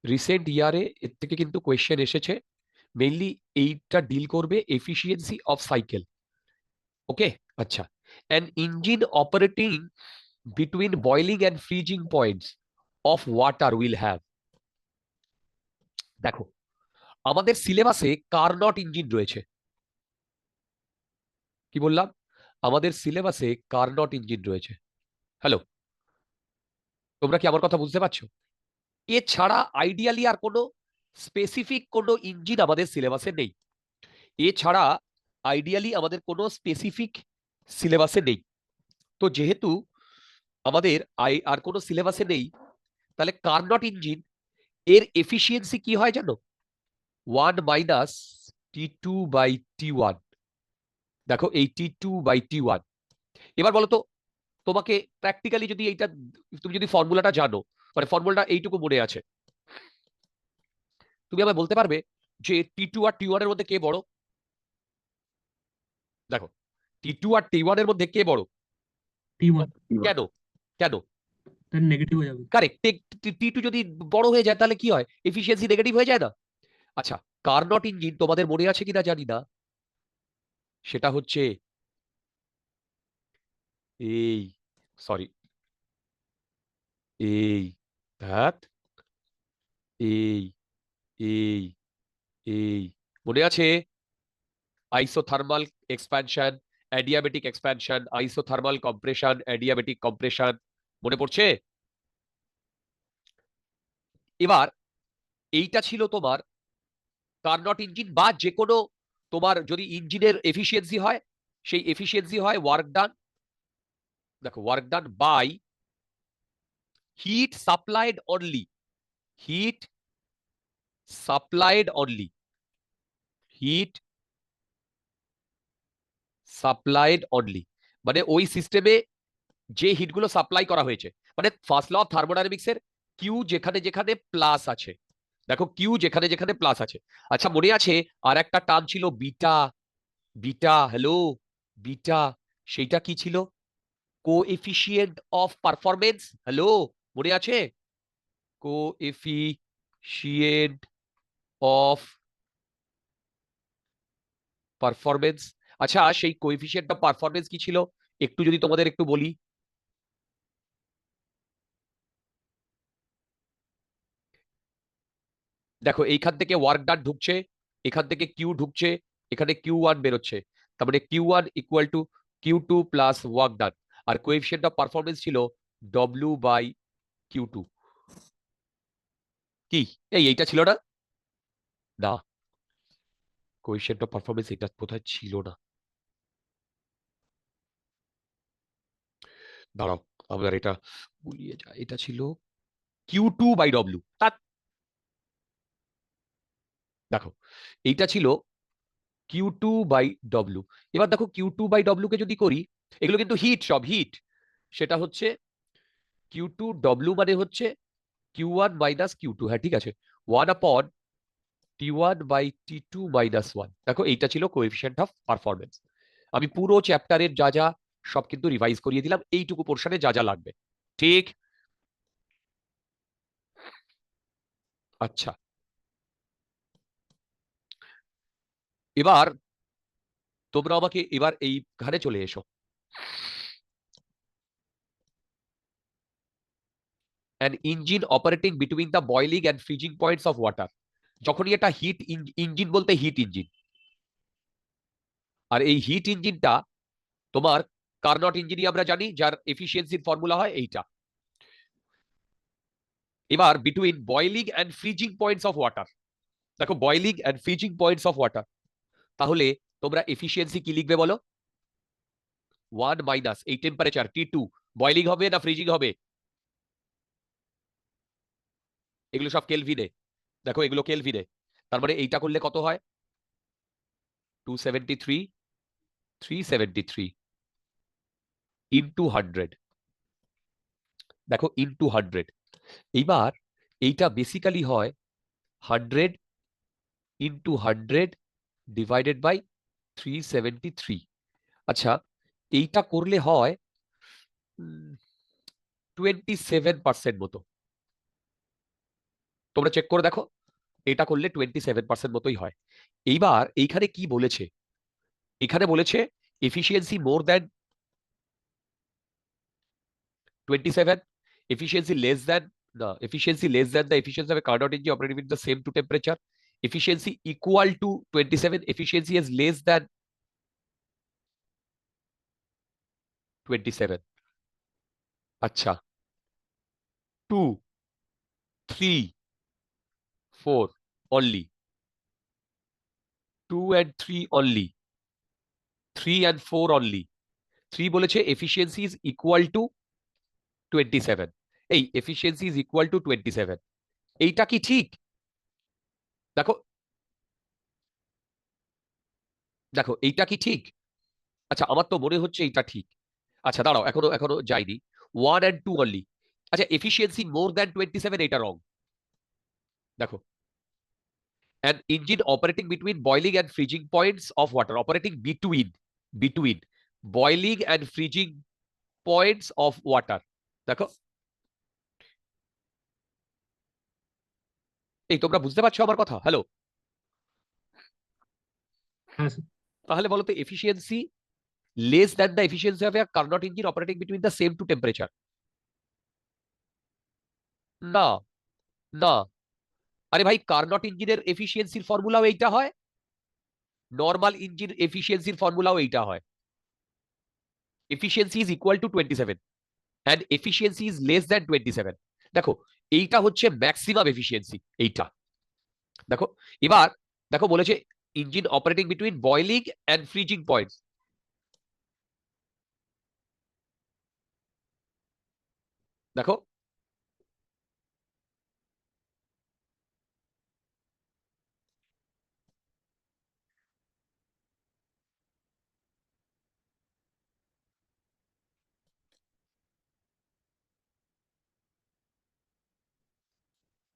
Recent ইয়ারে এর থেকে কিন্তু কোয়েশ্চেন এসেছে, মেইনলি এইটা ডিল করবে এফিসিয়েন্সি অফ সাইকেল। ওকে, আচ্ছা, an engine operating between boiling and freezing points of water will have. দেখো, আমাদের সিলেবাসে কার্নট ইঞ্জিন রয়েছে। কি বললাম? আমাদের সিলেবাসে কার্নট ইঞ্জিন রয়েছে। হ্যালো, তোমরা কি আমার কথা বুঝতে পারছো? এছাড়া আইডিয়ালি আর কোনো স্পেসিফিক কোনো ইঞ্জিন আমাদের সিলেবাসে নেই। এছাড়া আইডিয়ালি আমাদের কোনো স্পেসিফিক সিলেবাসে নেই। তো যেহেতু আমাদের আর কোনো সিলেবাসে নেই, তাহলে কার্নট ইঞ্জিন এর এফিসিয়েন্সি কি হয় জানো? 1 - T2/T1। দেখো, এই T2/T1। এবার বলো তো, তোমাকে প্র্যাকটিক্যালি যদি এইটা, তুমি যদি ফর্মুলাটা জানো, মানে ফর্মুলাটা এইটুকু মনে আছে, তুমি আমায় বলতে পারবে যে T2 আর T1 এর মধ্যে কে বড়? দেখো, T2 আর T1 এর মধ্যে কে বড়? T1 কেন? কেন? তার নেগেটিভ হয়ে যাবে। কারেক্ট। T2 যদি বড় হয়ে যায় তাহলে কি হয়? এফিসিয়েন্সি নেগেটিভ হয়ে যায় না? আচ্ছা, কার্নট ইঞ্জিন তোমাদের মনে আছে কিনা জানি না, সেটা হচ্ছে এই, সরি, এই, ধ্যাত, এই, এই, এই, মনে আছে? Isothermal expansion, adiabatic expansion, isothermal compression, adiabatic compression, মনে পড়ছে? এবার এইটা ছিল তোমার কার্নট ইঞ্জিন, বা যে কোনো তোমার যদি ইঞ্জিনের এফিসিয়েন্সি হয়, সেই এফিসিয়েন্সি হয় ওয়ার্ক ডান, দেখো, work done by heat supplied only, heat supplied only, heat supplied only, মানে ওই সিস্টেমে যে হিটগুলো সাপ্লাই করা হয়েছে, মানে ফার্স্ট ল অফ থার্মোডাইনামিক্স এর কিউ যেখানে যেখানে প্লাস আছে, দেখো কিউ যেখানে যেখানে প্লাস আছে। আচ্ছা, মনে আছে আর একটা টার্ম ছিল বিটা? বিটা, হ্যালো, বিটা, সেইটা কি ছিল? Coefficient of performance. হ্যালো, মনে আছে? Coefficient of performance. আচ্ছা, সেই কোএফিসিয়েন্ট অফ পারফরমেন্স কি ছিল একটু যদি তোমাদের একটু বলি? দেখো, এইখান থেকে ওয়ার্ক ডান ঢুকছে, এখান থেকে কিউ ঢুকছে, এখানে Q1 বেরোচ্ছে, তার মানে Q1 equal to Q2 plus work done. আর কোএফিসিয়েন্ট অফ পারফরমেন্স ছিল W/Q2। কি এইটা ছিল না? না, কোএফিসিয়েন্ট অফ পারফরমেন্স এটা কোথায় ছিল না, দাঁড়াও, আমার এটা গুলিয়ে যায়, এটা ছিল Q2/W। দেখো, এইটা ছিল Q2/W। এবার দেখো, Q2/W কে যদি করি, এগুলো কিন্তু হিট, সব হিট, সেটা হচ্ছে Q2W মানে হচ্ছে Q1 - Q2। হ্যাঁ, ঠিক আছে, 1/T1/T2 - 1। দেখো, এইটা ছিল কোএফিসিয়েন্ট অফ পারফরমেন্স। আমি পুরো চ্যাপ্টারের যা যা সব কিন্তু রিভাইজ করিয়ে দিলাম, এইটুকু পোর্শনে যা যা লাগবে। ঠিক, আচ্ছা, এবার তোমরা আমাকে এবার এইখানে চলে এসো। An engine operating between the boiling and freezing points of water. যখনই এটা হিট ইঞ্জিন, বলতে হিট ইঞ্জিন, আর এই হিট ইঞ্জিনটা তোমার কার্নট ইঞ্জিনই আমরা জানি, যার এফিসিয়েন্সির ফর্মুলা হয় এইটা। এবার between boiling and freezing points of water, দেখো, boiling and freezing points of water, তাহলে তোমরা এফিসিয়েন্সি কি লিখবে বলো? 1 - এই টেম্পারেচার T2, বয়লিং হবে না ফ্রিজিং হবে? এগুলো সব কেলভিনে, দেখো এগুলো কেলভিনে, তার মানে এইটা করলে কত হয়? 273, 373 ইন্টু 100, দেখো, ইন্টু 100। এইবার এইটা বেসিক্যালি হয় 100 ইন্টু 100 ডিভাইডেড বাই 373। আচ্ছা, এইটা করলে হয় 27% মতো। তোমরা চেক করে দেখো, এটা করলে 27% মতোই হয়। এইবার এইখানে কি বলেছে, এখানে বলেছে efficiency more than 27, efficiency less than the efficiency less than the efficiency of a Carnot engine operating with the same to temperature, efficiency equal to 27, efficiency is less than 27। আচ্ছা, 2, 3, 4 only, 2 and 3 only, 3 and 4 only। 3 বলেছে efficiency is equal to 27, এই efficiency is equal to 27, এইটা কি ঠিক? দেখো, দেখো এইটা কি ঠিক? আচ্ছা, আমার তো মনে হচ্ছে এইটা ঠিক। আচ্ছা দাঁড়াও, এখনো এখনো যাইনি। 1 and 2 অনলি। আচ্ছা, এফিসিয়েন্সি মোর দ্যান 27, এটা রং। দেখো, an engine operating between boiling and freezing points of water, operating between boiling and freezing points of water। দেখো, এই তোমরা বুঝতে পারছো আমার কথা? হ্যালো, হ্যাঁ স্যার। তাহলে বলো তো efficiency less than the efficiency of A Carnot engine operating between the same to temperature. না, না, আরে ভাই, কার্নট ইঞ্জিনের এফিসিয়েন্সির ফর্মুলাও এইটা হয়, নর্মাল ইঞ্জিন এফিসিয়েন্সির ফর্মুলাও এইটা হয়। Efficiency is equal to 27 and efficiency is less than 27। দেখো, এইটা হচ্ছে ম্যাক্সিমাম এফিসিয়েন্সি, এইটা। দেখো, এবার দেখো বলেছে engine operating between boiling and freezing points. দেখো,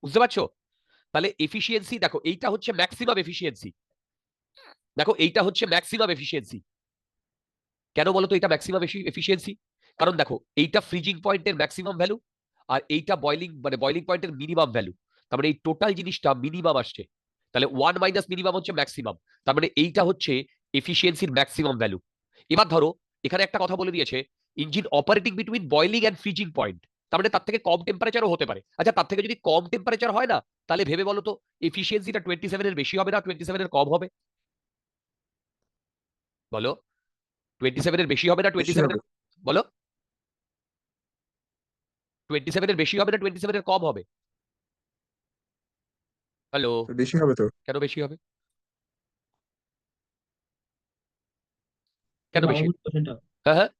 বুঝতে পারছো? তাহলে এফিসিয়েন্সি, দেখো এইটা হচ্ছে ম্যাক্সিমাম এফিসিয়েন্সি। দেখো, এইটা হচ্ছে ম্যাক্সিমাম এফিসিয়েন্সি। কেন বলো তো এটা ম্যাক্সিমাম এফিসিয়েন্সি? কারণ দেখো, এইটা ফ্রিজিং পয়েন্টের ম্যাক্সিমাম ভ্যালু, আর এইটা বয়লিং মানে বয়লিং পয়েন্টের মিনিমাম ভ্যালু। তার মানে এই টোটাল জিনিসটা মিনিমাম আসছে। তাহলে 1 মাইনাস মিনিমাম হচ্ছে ম্যাক্সিমাম। তার মানে এইটা হচ্ছে এফিসিয়েন্সির ম্যাক্সিমাম ভ্যালু। এবার ধরো, এখানে একটা কথা বলে দিয়েছে engine operating between boiling and freezing point. তার মানে তার থেকে কম টেম্পারেচারও হতে পারে। আচ্ছা, তার থেকে যদি কম টেম্পারেচার হয় না, তাহলে ভেবে বলো তো এফিসিয়েন্সিটা 27 এর বেশি হবে না 27 এর কম হবে? বলো, 27 এর বেশি হবে না বেশি 27 হবে। এর, বলো, 27 এর বেশি হবে না 27 এর কম হবে? হ্যালো, বেশি হবে তো। কেন বেশি হবে? স্যার কেন বাবা বেশি? বলুন কোশ্চেনটা। হ্যাঁ, হ্যাঁ,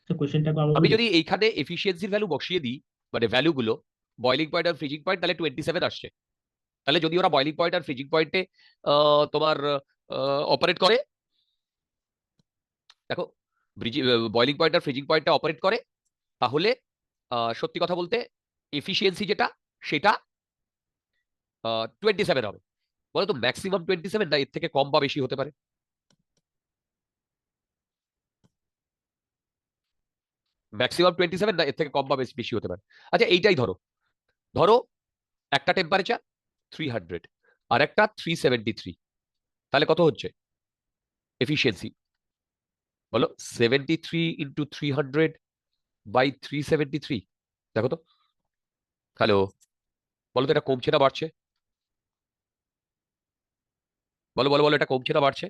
স্যার কোশ্চেনটা বাবা আমি বলুন। যদি এইখানে এফিসিয়েন্সির ভ্যালু বসিয়ে দিই, মানে ভ্যালু গুলো, বয়লিং পয়েন্ট আর ফ্রিজিং পয়েন্ট, তাহলে 27 আসছে। তাহলে যদি ওরা বয়লিং পয়েন্ট আর ফ্রিজিং পয়েন্টে তোমার অপারেট করে, দেখো, বয়লিং পয়েন্ট আর ফ্রিজিং পয়েন্টে অপারেট করে, তাহলে সত্যি কথা বলতে এফিসিয়েন্সি যেটা, সেটা 27 হবে। বলো তো ম্যাক্সিমাম 27 না এর থেকে কম বা বেশি হতে পারে? ম্যাক্সিমাম 27 না এর থেকে কম বা বেশি হতে পারে? আচ্ছা, এইটাই ধরো, ধরো একটা টেম্পারেচার 300 আর একটা 373, তাহলে কত হচ্ছে এফিসিয়েন্সি? বলো, 73 ইন্টু 300 বাই 373। দেখো তো, হ্যালো, বলো তো এটা কমছে না বাড়ছে? বলো বলো বলো, এটা কমছে না বাড়ছে?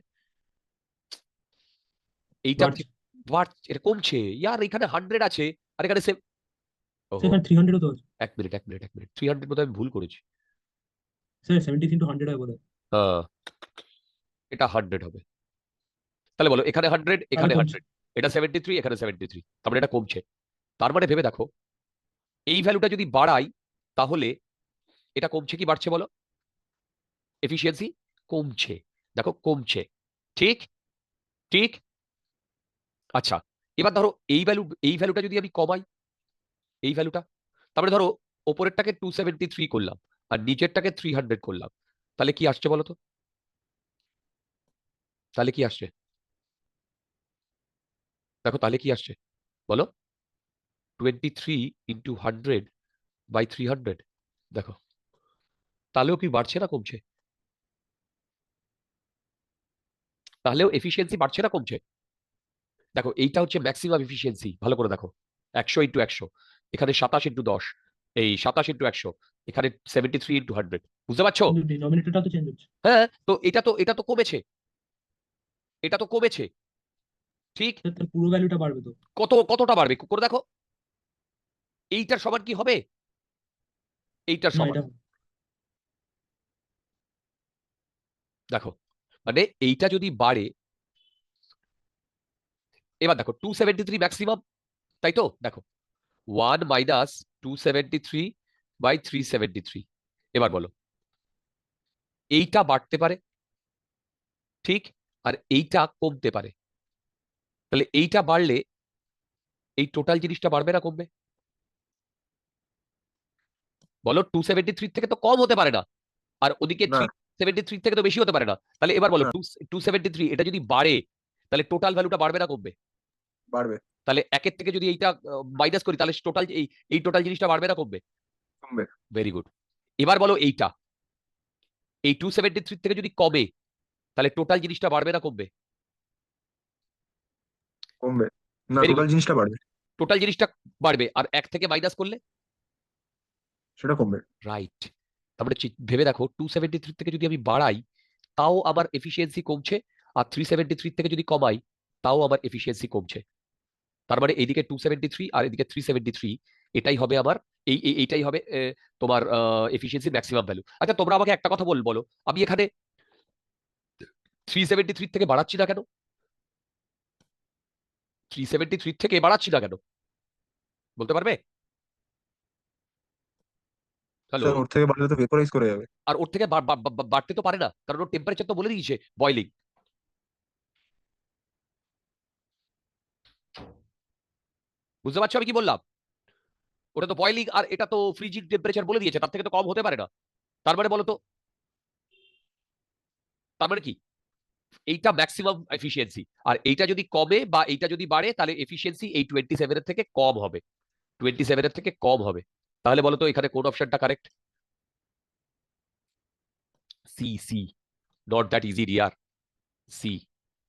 এইটার বাড়ছে। থেকে বাড়ছে, এটা কমছে। ইয়ার এখানে 100 আছে, আর এখানে সেম। স্যার ওহো, এখানে 300 তো আছে। এক মিনিট এক মিনিট এক মিনিট, 300 বোধহয় আমি ভুল করেছি। স্যার 70 ইন্টু 100 হয় বোধহয়। হ্যাঁ, এটা 100 হবে। তাহলে বলো, এখানে 100, তাহলে এখানে কমছে। 100, এটা 73, এখানে 73, তার মানে এটা কমছে। তার মানে ভেবে দেখো, এই ভ্যালুটা যদি বাড়াই, তাহলে এটা কমছে কি বাড়ছে বলো? এফিসিয়েন্সি কমছে। দেখো, কমছে। ঠিক, ঠিক। আচ্ছা, এবার ধরো এই ভ্যালুটা যদি আমি কমাই, এই ভ্যালুটা, তারপরে ধরো ওপরেরটাকে 273 করলাম আর নিচেরটাকে 300 করলাম, তাহলে কি আসছে বলো তো? তাহলে কি আসছে? দেখো, তাহলে কি আসছে বলো? 23 ইন্টু 100 বাই 300। দেখো, তাহলেও কি বাড়ছে না কমছে? তাহলেও এফিসিয়েন্সি বাড়ছে না কমছে? দেখো এইটা হচ্ছে ম্যাক্সিমাম এফিসিয়েন্সি, ভালো করে দেখো। 100 × 100, এখানে 27 × 10, এই 27 × 100, এখানে 73 × 100, বুঝতে পারছো? কিন্তু ডিনোমিনেটরটা তো চেঞ্জ হচ্ছে। হ্যাঁ, তো এটা তো কমেছে, এটা তো কমেছে, ঠিক। স্যার তার পুরো ভ্যালুটা বাড়বে তো? কতটা বাড়বে করে দেখো। এইটার সমান কি হবে? এইটার না সমান, এটা দেখো, মানে এইটা যদি বাড়ে, এবার দেখো 273 ম্যাক্সিমাম, তাই তো? দেখো 1 মাইনাস 273/373, এবার বলো, এইটা বাড়তে পারে, ঠিক, আর এইটা কমতে পারে। তাহলে এইটা বাড়লে এই টোটাল জিনিসটা বাড়বে না কমবে? বলো, 273 থেকে তো কম হতে পারে না, আর ওদিকে না 373 থেকে তো বেশি হতে পারে না। তাহলে এবার বলো, না 273 এটা যদি বাড়ে, তাহলে টোটাল ভ্যালুটা বাড়বে না কমবে? বাড়বে, তাহলে একের থেকে যদি এইটা মাইনাস করি, তাহলে টোটাল এই টোটাল জিনিসটা বাড়বে না কমবে? কমবে, ভেরি গুড। এবার বলো এইটা, এই 273 থেকে যদি কমে, তাহলে টোটাল জিনিসটা বাড়বে না কমবে? কমবে। না, ভেরি টোটাল গুড, জিনিসটা বাড়বে, টোটাল জিনিসটা বাড়বে, আর এক থেকে মাইনাস করলে? সেটা কমবে। রাইট। তারপরে ভেবে দেখো, 273 থেকে যদি আমি বাড়াই, তাও আমার এফিসিয়েন্সি কমছে, আর 373 থেকে যদি কমাই, তাও আমার এফিসিয়েন্সি কমছে। তার মানে এইদিকে 273 আর এদিকে 373, এটাই হবে আমার, এইটাই হবে তোমার এফিসিয়েন্সি ম্যাক্সিমাম ভ্যালু। আচ্ছা, তোমরা আমাকে একটা কথা বলো, আমি এখানে 373 থেকে বাড়াচ্ছি না কেন? 373 থেকে বাড়াচ্ছি না কেন, বলতে পারবে? হ্যালো? স্যার ওর থেকে বাড়লে তো ভেপোরাইজ করে যাবে। আর ওর থেকে বাড়তে তো পারে না, কারণ ওর টেম্পারেচার তো বলে দিয়েছে বয়লিং। বুঝতে পারছো আমি কি বললাম? ওটা তো বয়লিং, আর এটা তো ফ্রিজিং টেম্পারেচার বলে দিয়েছে, তার থেকে তো কম হতে পারে না। তার মানে বলো তো, তার মানে কি, এইটা ম্যাক্সিমাম এফিসিয়েন্সি, আর এইটা যদি কমে বা এইটা যদি বাড়ে, তাহলে এফিসিয়েন্সি এই 27 এর থেকে কম হবে, 27 এর থেকে কম হবে। তাহলে বলো তো এখানে কোন অপশনটা correct? C, C, not that easy dear, C.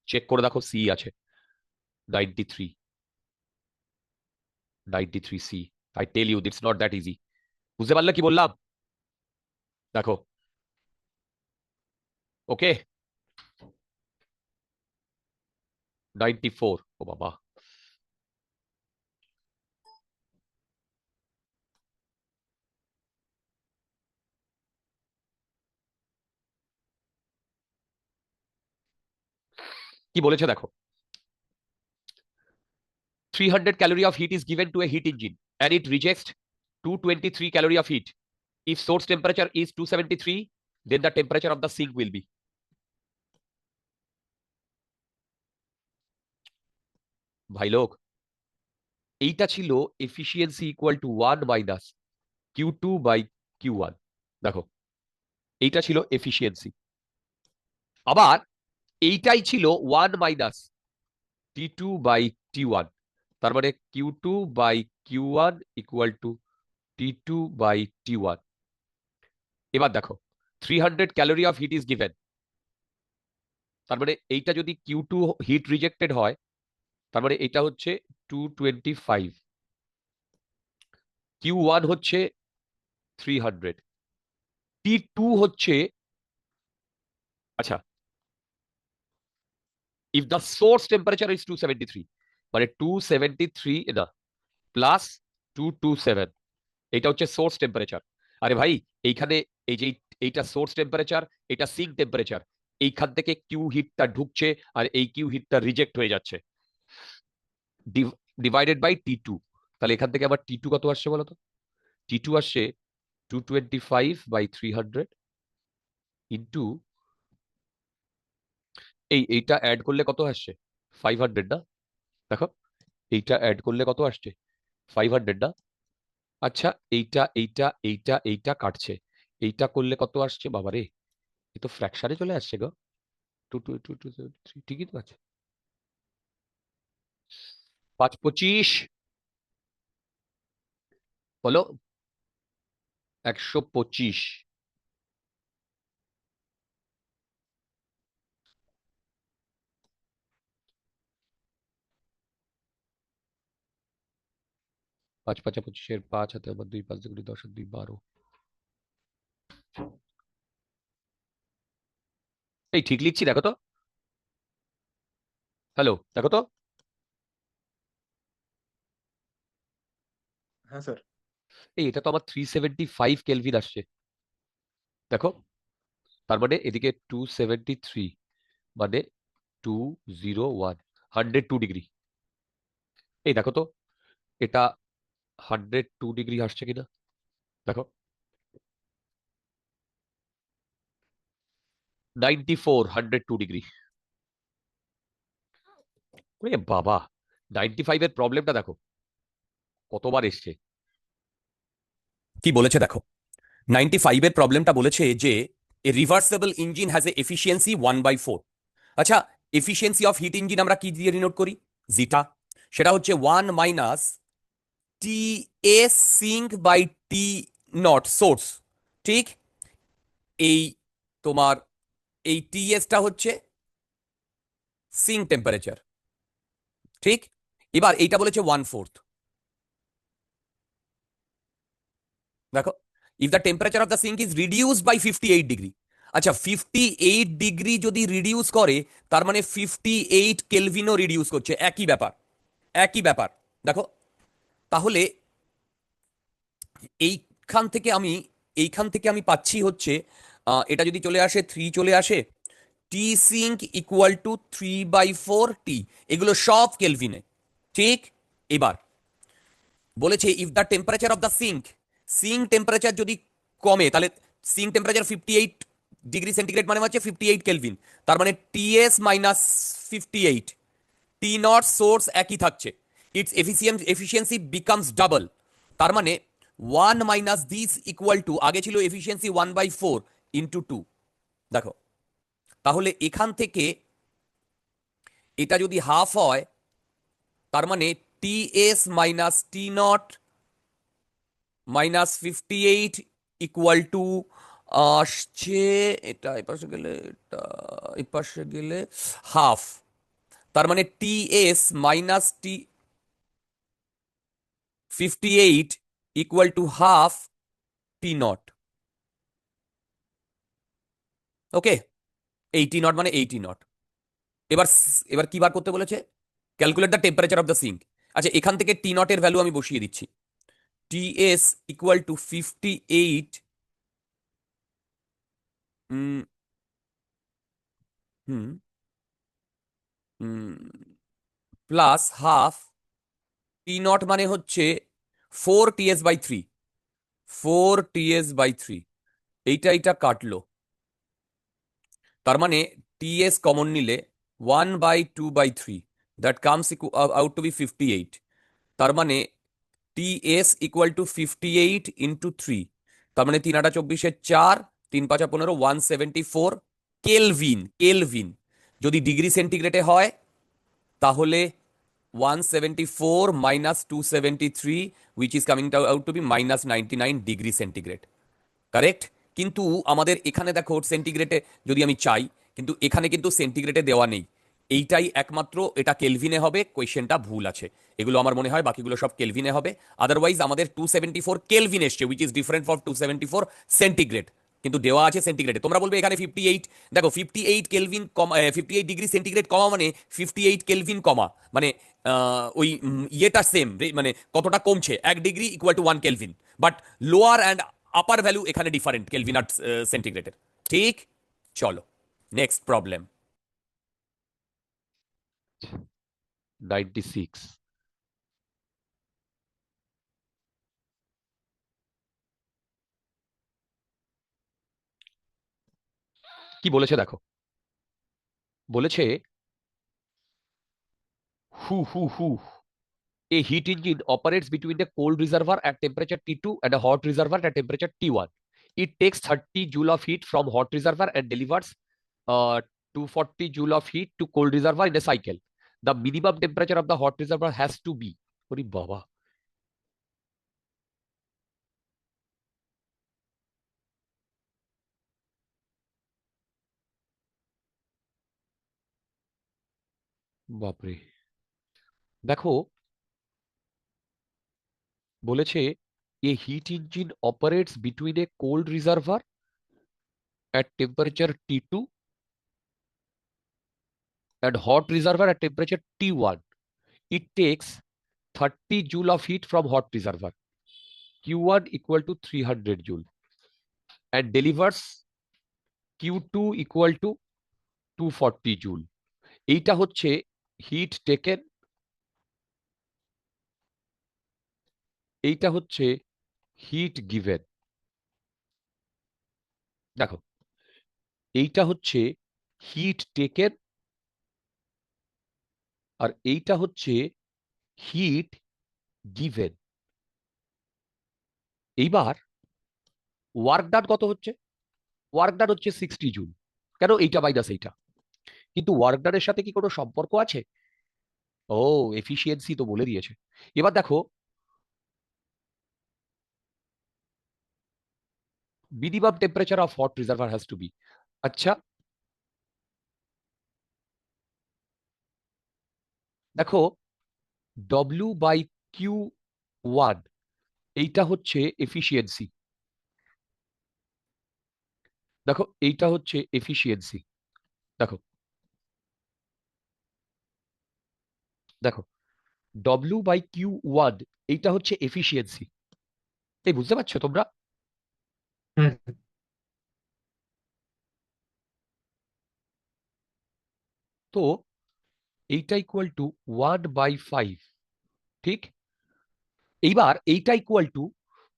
Check করে দেখো, সি আছে, 93, 93 C. I tell you it's not that easy. বুঝতে পারলে কি বললাম? দেখো, ওকে, 94, ও বাবা। কি বলেছে দেখো, 300 calorie of heat is given to a heat engine and it rejects 223 calorie of heat. If source temperature is 273, then the temperature of the sink will be. ভাই লোক, এইটা ছিল efficiency equal to 1 minus Q2/Q1। দেখো, এইটা ছিল efficiency, আবার এইটাই ছিল 1 মাইনাস T2/T1। তার মানে Q2/Q1 ইকুয়াল টু T2/T1। এবার দেখো, 300 calorie of heat is given, তার মানে এইটা যদি Q2 হিট রিজেক্টেড হয়, তার মানে এটা হচ্ছে 225, Q1 হচ্ছে 300, T2 হচ্ছে, আচ্ছা, if the source temperature is 273, মানে 273 না প্লাস 227, এটা হচ্ছে সোর্স টেম্পারেচার। আরে ভাই, এইখানে এই যে এইটা সোর্স টেম্পারেচার, এটা সিঙ্ক টেম্পারেচার, এইখান থেকে কিউ হিটটা ঢুকছে, আর এই কিউ হিটটা রিজেক্ট হয়ে যাচ্ছে, ডিভাইডেড বাই T2। তাহলে এখান থেকে আবার T2 কত আসছে বলো তো? T2 আসছে 225/300 ইন্টু, এইটা অ্যাড করলে কত আসছে? 500 না? দেখো, এইটা অ্যাড করলে কত আসছে? 500 না? আচ্ছা, এইটা কাটছে, এইটা করলে কত আসছে বাবারে? এ তো ফ্র্যাকশনে চলে আসছে গো। 222 ঠিকই তো আছে। 5 × 25, বলো, 125। 5 5 25 5 হাতে আবার 2 5 দুগুণে 10 আর 2 12। এই ঠিক লিখছি দেখো তো। হ্যালো, দেখো তো। হ্যাঁ স্যার। এই এটা তো আমার 375 কেলভিন আসছে। দেখো, তার মানে এদিকে 273, মানে 201, 102 ডিগ্রি। এই দেখো তো, এটা 102 ডিগ্রি আসছে কিনা দেখো। 94, 102 ডিগ্রি। ওরে বাবা, 95 এর প্রবলেমটা দেখো কতবার এসছে। কি বলেছে দেখো, 95 এর প্রবলেমটা বলেছে যে a reversible engine has a efficiency 1/4। আচ্ছা, এফিসিয়েন্সি অফ হিট ইঞ্জিন আমরা কি দিয়ে ডিনোট করি? জিটা। সেটা হচ্ছে 1 minus T S sink by T naught source. ঠিক, এই তোমার এই টিএসটা হচ্ছে সিঙ্ক টেম্পারেচার। ঠিক, এবার এইটা বলেছে 1/4। দেখো, if the temperature of the sink is reduced by 58 degree. আচ্ছা, 58 ডিগ্রি যদি রিডিউস করে, তার মানে 58 কেলভিনও রিডিউস করছে, একই ব্যাপার, একই ব্যাপার। দেখো, তাহলে এইখান থেকে আমি পাচ্ছি হচ্ছে এটা যদি চলে আসে 3 চলে আসে, T sink equal to 3/4 T, এগুলো সব কেলভিনে। ঠিক, এবার বলেছে if the temperature of the sink temperature যদি কমে, তাহলে সিঙ্ক টেম্পারেচার 58 ডিগ্রি সেন্টিগ্রেড মানে হচ্ছে 58 কেলভিন। তার মানে TS minus 58, T naught source একই থাকছে, ইটস এফিসিয়েন্সি বিকামস ডাবল। তার মানে 1 - দিস ইকুয়াল টু, আগে ছিল এফিসিয়েন্সি 1/4 ইন্টু 2। দেখো, তাহলে এখান থেকে এটা যদি হাফ হয়, তার মানে TS minus T naught minus 58 equal to আসছে, এটা এপাশে গেলে, এটা এপাশে গেলে হাফ। তার মানে TS minus T 58 equal to half T naught. Okay, এই টি নট মানে এই টি নট। এবার এবার কি বার করতে বলেছে? Calculate the temperature of the sink. আচ্ছা, এখান থেকে টি নটের ভ্যালু আমি বসিয়ে দিচ্ছি। TS equal to 58 hmm hmm plus half T naught মানে হচ্ছে 4 ts/3, 4 ts/3। এইটা কাটলো, তার মানে টিএস কমন নিলে 1/2/3, that comes out to be 58। তার মানে টিএস ইকুয়াল টু 58 ইন্টু 3, তার মানে 3 × 8 = 4, 3 × 5 = 15, 174 কেলভিন। কেলভিন যদি ডিগ্রি সেন্টিগ্রেডে হয়, তাহলে 174 minus 273, which is coming out to be minus 99 degree centigrade. Correct. কিন্তু আমাদের এখানে দেখো সেন্টিগ্রেডে যদি আমি চাই, কিন্তু এখানে কিন্তু সেন্টিগ্রেডে দেওয়া নেই। এইটাই একমাত্র, এটা কেলভিনে হবে, কোয়েশ্চেনটা ভুল আছে। এগুলো আমার মনে হয় বাকিগুলো সব কেলভিনে হবে। আদারওয়াইজ আমাদের 274 কেলভিন এসছে, which is different for 274 centigrade, কিন্তু দেওয়া আছে সেন্টিগ্রেডে। তোমরা বলবে এখানে 58, দেখো 58 কেলভিন কমা 58 ডিগ্রি সেন্টিগ্রেড কমা মানে 58 কেলভিন কমা মানে ওই ইয়েটা সেম, মানে কতটা কমছে, 1 degree equal to 1 kelvin, but lower and upper value এখানে ডিফারেন্ট কেলভিন আর সেন্টিগ্রেডের। ঠিক, চলো নেক্সট প্রবলেম। 96। কি বলেছে দেখো, বলেছে হু হু হু a heat engine operates between a cold reservoir at temperature T2 and a hot reservoir at temperature T1. It takes 30 joule of heat from hot reservoir and delivers 240 joule of heat to cold reservoir in a cycle. The minimum temperature of the hot reservoir has to be, ওরে বাবা, বাপরে। দেখো, বলেছে a heat engine operates between a cold reservoir at temperature T2 and hot reservoir at temperature T1. It takes 30 joule of heat from hot reservoir. Q1 equal to 300 joule and delivers Q2 equal to 240 joule. এইটা হচ্ছে hit taken, এইটা হচ্ছে hit given. দেখো, এইটা হচ্ছে hit taken আর এইটা হচ্ছে hit given. এইবার ওয়ার্ক ডান কত হচ্ছে? ওয়ার্ক ডান হচ্ছে 60 জুল। কেন? এইটা মাইনাস এইটা। কিন্তু ওয়ার্ক ডানের সাথে কি কোনো সম্পর্ক আছে? ও, এফিসিয়েন্সি তো বলে দিয়েছে। এবার দেখো, minimum temperature of hot reservoir has to be. আচ্ছা, দেখো ডব্লিউ বাই কিউ ওয়ান, এইটা হচ্ছে এফিসিয়েন্সি। দেখো, এইটা হচ্ছে এফিসিয়েন্সি। দেখো দেখো ডব্লিউ বাই কিউ ওয়ান, এইটা হচ্ছে এফিসিয়েন্সি। এই বুঝতে পারছো তোমরা? হ্যাঁ, তো এইটা ইকুয়াল টু 1/5, ঠিক? এইবার এইটা ইকুয়াল টু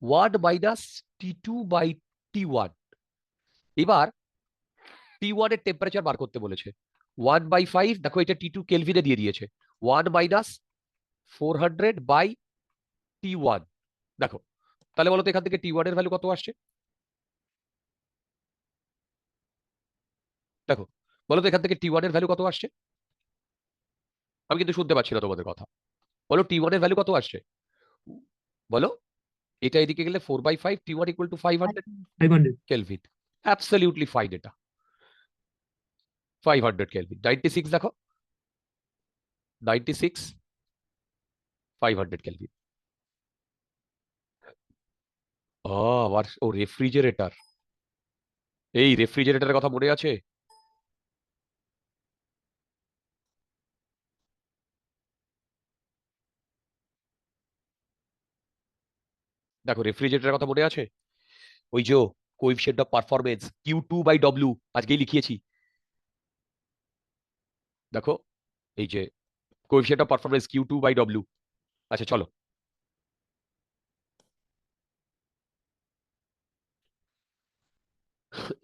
1 মাইনাস T2/T1। এবার T1 এর টেম্পারেচার বার করতে বলেছে। 1/5, দেখো এটা T2 কেলভিনে দিয়ে দিয়েছে। 1 মাইনাস 400/T1। দেখো, তাহলে বলো তো এখান থেকে T1 এর ভ্যালু কত আসছে? দেখো, বলো তো এখান থেকে T1 এর ভ্যালু কত আসছে? আমি কিন্তু শুনতে পাচ্ছি না তোমাদের কথা। বলো T1 এর ভ্যালু কত আসছে? বলো। এটা এদিকে গেলে 4/5, T1 equal to 500 500। Kelvin. Absolutely fine এটা। 500 কেলভিন। 96 দেখো, 96, 500 কেলভিন। আবার ও রেফ্রিজারেটর। এই রেফ্রিজারেটরের কথা মনে আছে? দেখো, রেফ্রিজারেটরের কথা মনে আছে? ওই যে কোএফিসিয়েন্ট অফ পারফরমেন্স Q2/W, আজকেই লিখিয়েছি। দেখো, এই যে কোএফিসিয়েন্ট অফ পারফরমেন্স Q2/W। আচ্ছা চলো,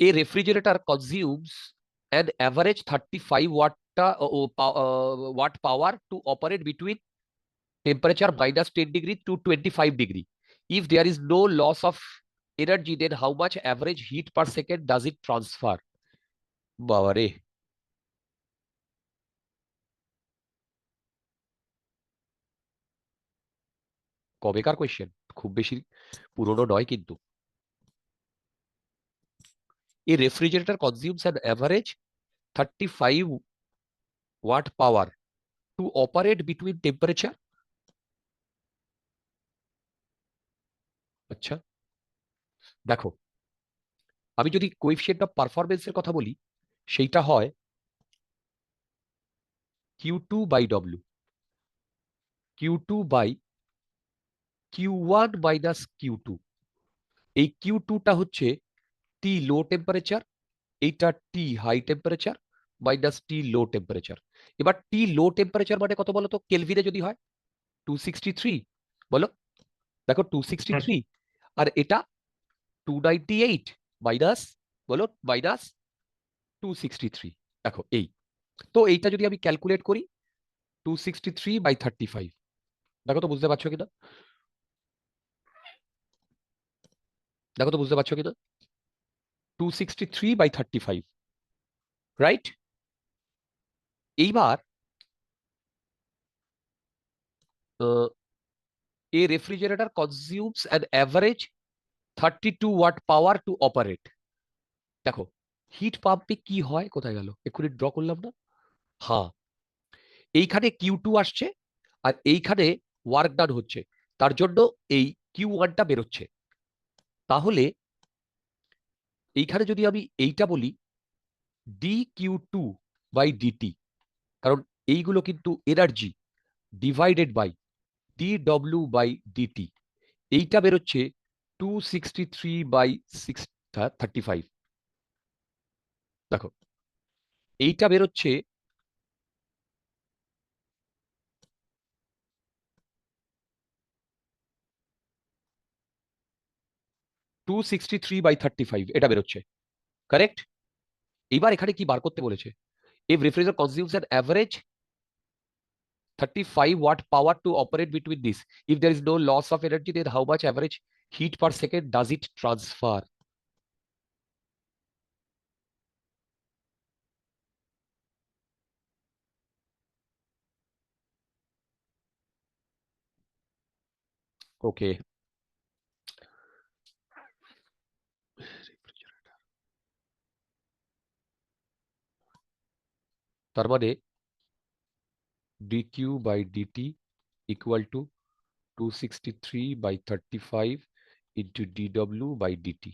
a refrigerator consumes an average 35 watt power to operate between temperature minus 10 degree to 25 degree. If there is no loss of energy, then how much average heat per second does it transfer? বাবারে, কবেকার question, খুব বেশি পুরনো নয় কিন্তু। A refrigerator consumes an average 35 watt power to operate between temperature। আচ্ছা, দেখো, আমি যদি কোএফিসিয়েন্ট অফ পারফরমেন্সের কথা বলি, সেইটা হয় Q2/W, Q2/Q1 মাইনাস Q2। এই Q2টা হচ্ছে টি লো টেম্পারেচার, এইটা টি হাই টেম্পারেচার মাইনাস টি লো টেম্পারেচার। এবার টি লো টেম্পারেচার মানে কত বলো তো কেলভিনে যদি হয়? 263। বলো, দেখো হ্যাঁ, 263, আর এটা 298 মাইনাস, বলো, মাইনাস 263। দেখো এই, তো এইটা যদি আমি ক্যালকুলেট করি 263/35, দেখো তো বুঝতে পারছো কিনা? দেখো তো বুঝতে পারছো কিনা? 263/35, রাইট? এইবার a refrigerator consumes an average 32 watt power to operate। দেখো, হিট পাম্পে কি হয়, কোথায় গেল, এক্ষুনি ড্র করলাম না? হ্যাঁ, এইখানে Q2 আসছে আর এইখানে ওয়ার্ক ডান হচ্ছে। তার জন্য এই Q1টা বেরোচ্ছে। তাহলে এইখানে যদি আমি এইটা বলি dQ2/dt, কারণ এইগুলো কিন্তু এনার্জি ডিভাইডেড বাই dW/dt, এইটা বেরোচ্ছে 263/635। দেখো এইটা বেরোচ্ছে 263/35, এটা বেরোচ্ছে, কারেক্ট? এবার এখানে কি বার করতে বলেছে? If refrigerator consumes an average 35 watt power to operate between this, if there is no loss of energy, then how much average heat per second does it transfer? ওকে, তার মানে dQ/dt equal to 263/35 into dW/dt.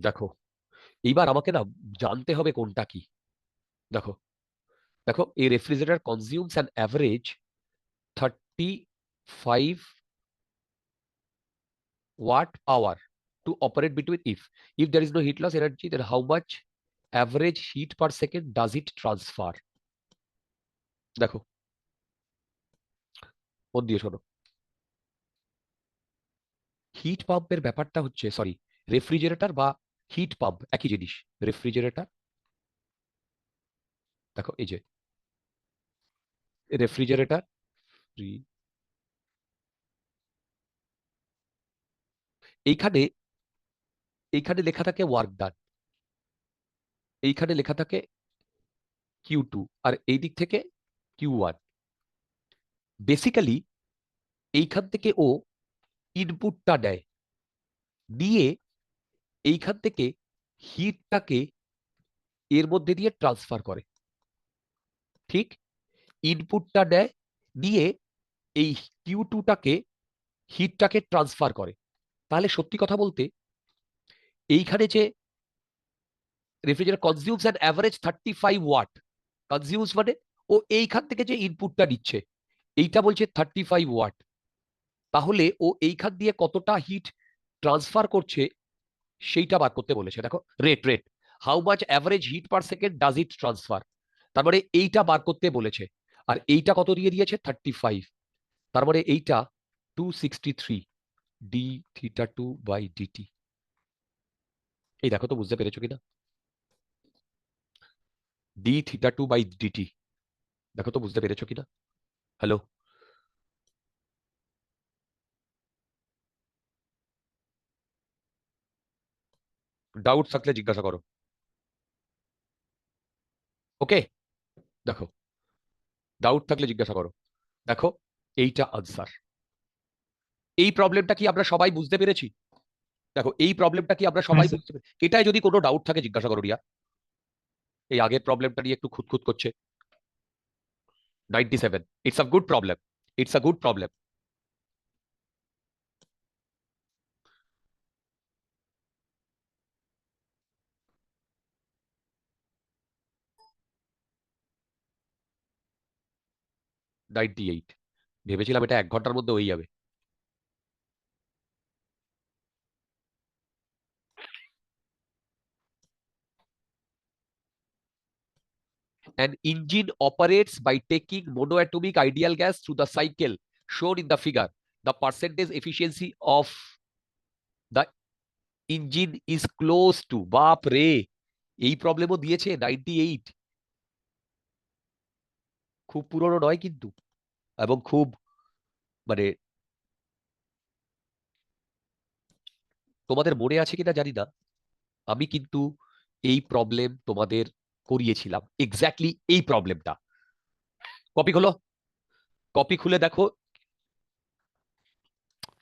দেখো এইবার আমাকে না জানতে হবে কোনটা কি। দেখো দেখো, a refrigerator consumes an average 35 watt power to operate between, if there is no heat loss energy, then how much average heat per second does it transfer? দেখো মন দিয়ে শোনো, হিট পাম্পের ব্যাপারটা হচ্ছে, সরি, রেফ্রিজারেটর বা হিট পাম্প একই জিনিস। রেফ্রিজারেটর, দেখো এই যে রেফ্রিজারেটর, এইখানে এইখানে লেখা থাকে ওয়ার্ক ডান, এইখানে লেখা থাকে Q2, আর এই দিক থেকে Q1। বেসিক্যালি এইখান থেকে ও ইনপুটটা নেয়, নিয়ে এইখান থেকে হিটটাকে এর মধ্যে দিয়ে ট্রান্সফার করে। ঠিক, ইনপুটটা নেয়, নিয়ে এই Q2টাকে, হিটটাকে ট্রান্সফার করে। তাহলে সত্যি কথা বলতে এইখানে যে refrigerator consumes an average 35 watt, consumes মানে ও এইখান থেকে যে ইনপুটটা নিচ্ছে এইটা বলছে 35 ওয়াট, তাহলে ও এইখান দিয়ে কতটা হিট ট্রান্সফার করছে সেইটা বার করতে বলেছে। দেখো rate how much average heat per second does it transfer, তার মানে এইটা বার করতে বলেছে। আর এইটা কত দিয়ে দিয়েছে? 35, তার মানে এইটা 263 dθ2/dt। এই দেখো তো বুঝতে পেরেছো কিনা, dθ2/dt, দেখো তো বুঝতে পেরেছো কিনা? হ্যালো, ডাউট থাকলে জিজ্ঞাসা করো। ওকে, দেখো ডাউট থাকলে জিজ্ঞাসা করো। দেখো এইটা আনসার। এই প্রবলেমটা কি আমরা সবাই বুঝতে পেরেছি? দেখো এই প্রবলেমটা কি আমরা সবাই বুঝতে পেরেছি? এটাই যদি কোনো ডাউট থাকে জিজ্ঞাসা করো রিয়া। এই আগের প্রবলেমটা নিয়ে একটু খুঁতখুত করছে। 97, it's a good problem, it's a good problem. ভেবেছিলাম এটা 1 ঘন্টার মধ্যে হয়ে যাবে। An engine operates by taking monoatomic ideal gas through the cycle shown in the figure. The percentage efficiency of the engine is close to, বাপ রে, এই প্রবলেমও দিয়েছে 98। খুব পুরনো নয় কিন্তু, এবং খুব মানে তোমাদের মনে আছে কিনা জানি না, আমি কিন্তু এই প্রবলেম তোমাদের করিয়েছিলাম, এক্স্যাক্টলি এই প্রবলেমটা। কপি খোলো, কপি খুলে দেখো।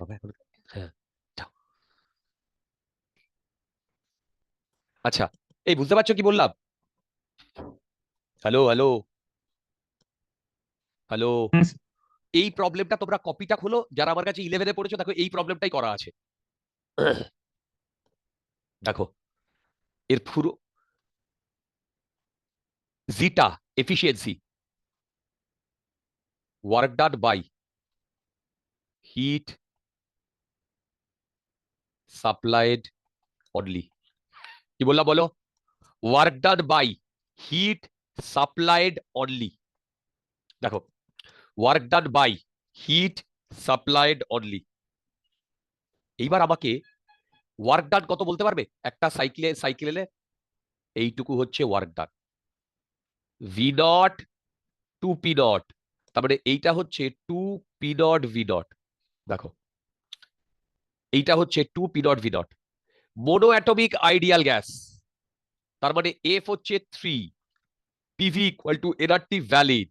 বাবা এখন হ্যাঁ যাও। আচ্ছা এই বুঝতে পারছো কি বললাম? Hello hello hello. হুম, এই প্রবলেমটা তোমরা কপিটা খোলো, যারা আমার কাছে 11-এ পড়েছো দেখো এই প্রবলেমটাই করা আছে। দেখো এর পুরো zeta efficiency work done by heat supplied only. কি বললাম বলো? Work done by heat supplied only. দেখো work done by heat supplied only. এইবার আমাকে ওয়ার্ক ডান কত বলতে পারবে? একটা সাইকেলে এইটুকু হচ্ছে work done, V naught two P naught, তার মানে এইটা হচ্ছে two P naught V naught. দেখো এইটা হচ্ছে two P naught V naught. Mono atomic ideal gas, তার মানে এফ হচ্ছে 3, PV equal to NRT valid,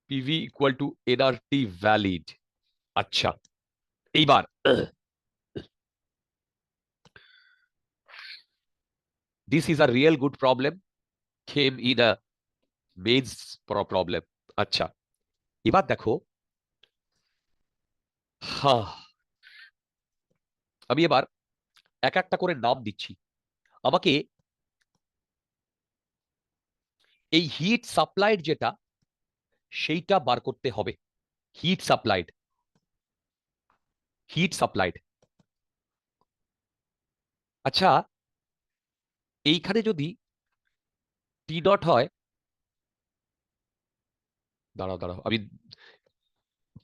PV equal to NRT valid. আচ্ছা এইবার this is a real good problem, came in a mains problem. আচ্ছা এবার দেখো, হ্যাঁ আমি এবার এক একটা করে নাম দিচ্ছি। আমাকে এই হিট সাপ্লাইড যেটা সেইটা বার করতে হবে। Heat supplied, heat supplied. আচ্ছা এইখানে যদি টি ডট হয়, দাঁড়াও দাঁড়াও আমি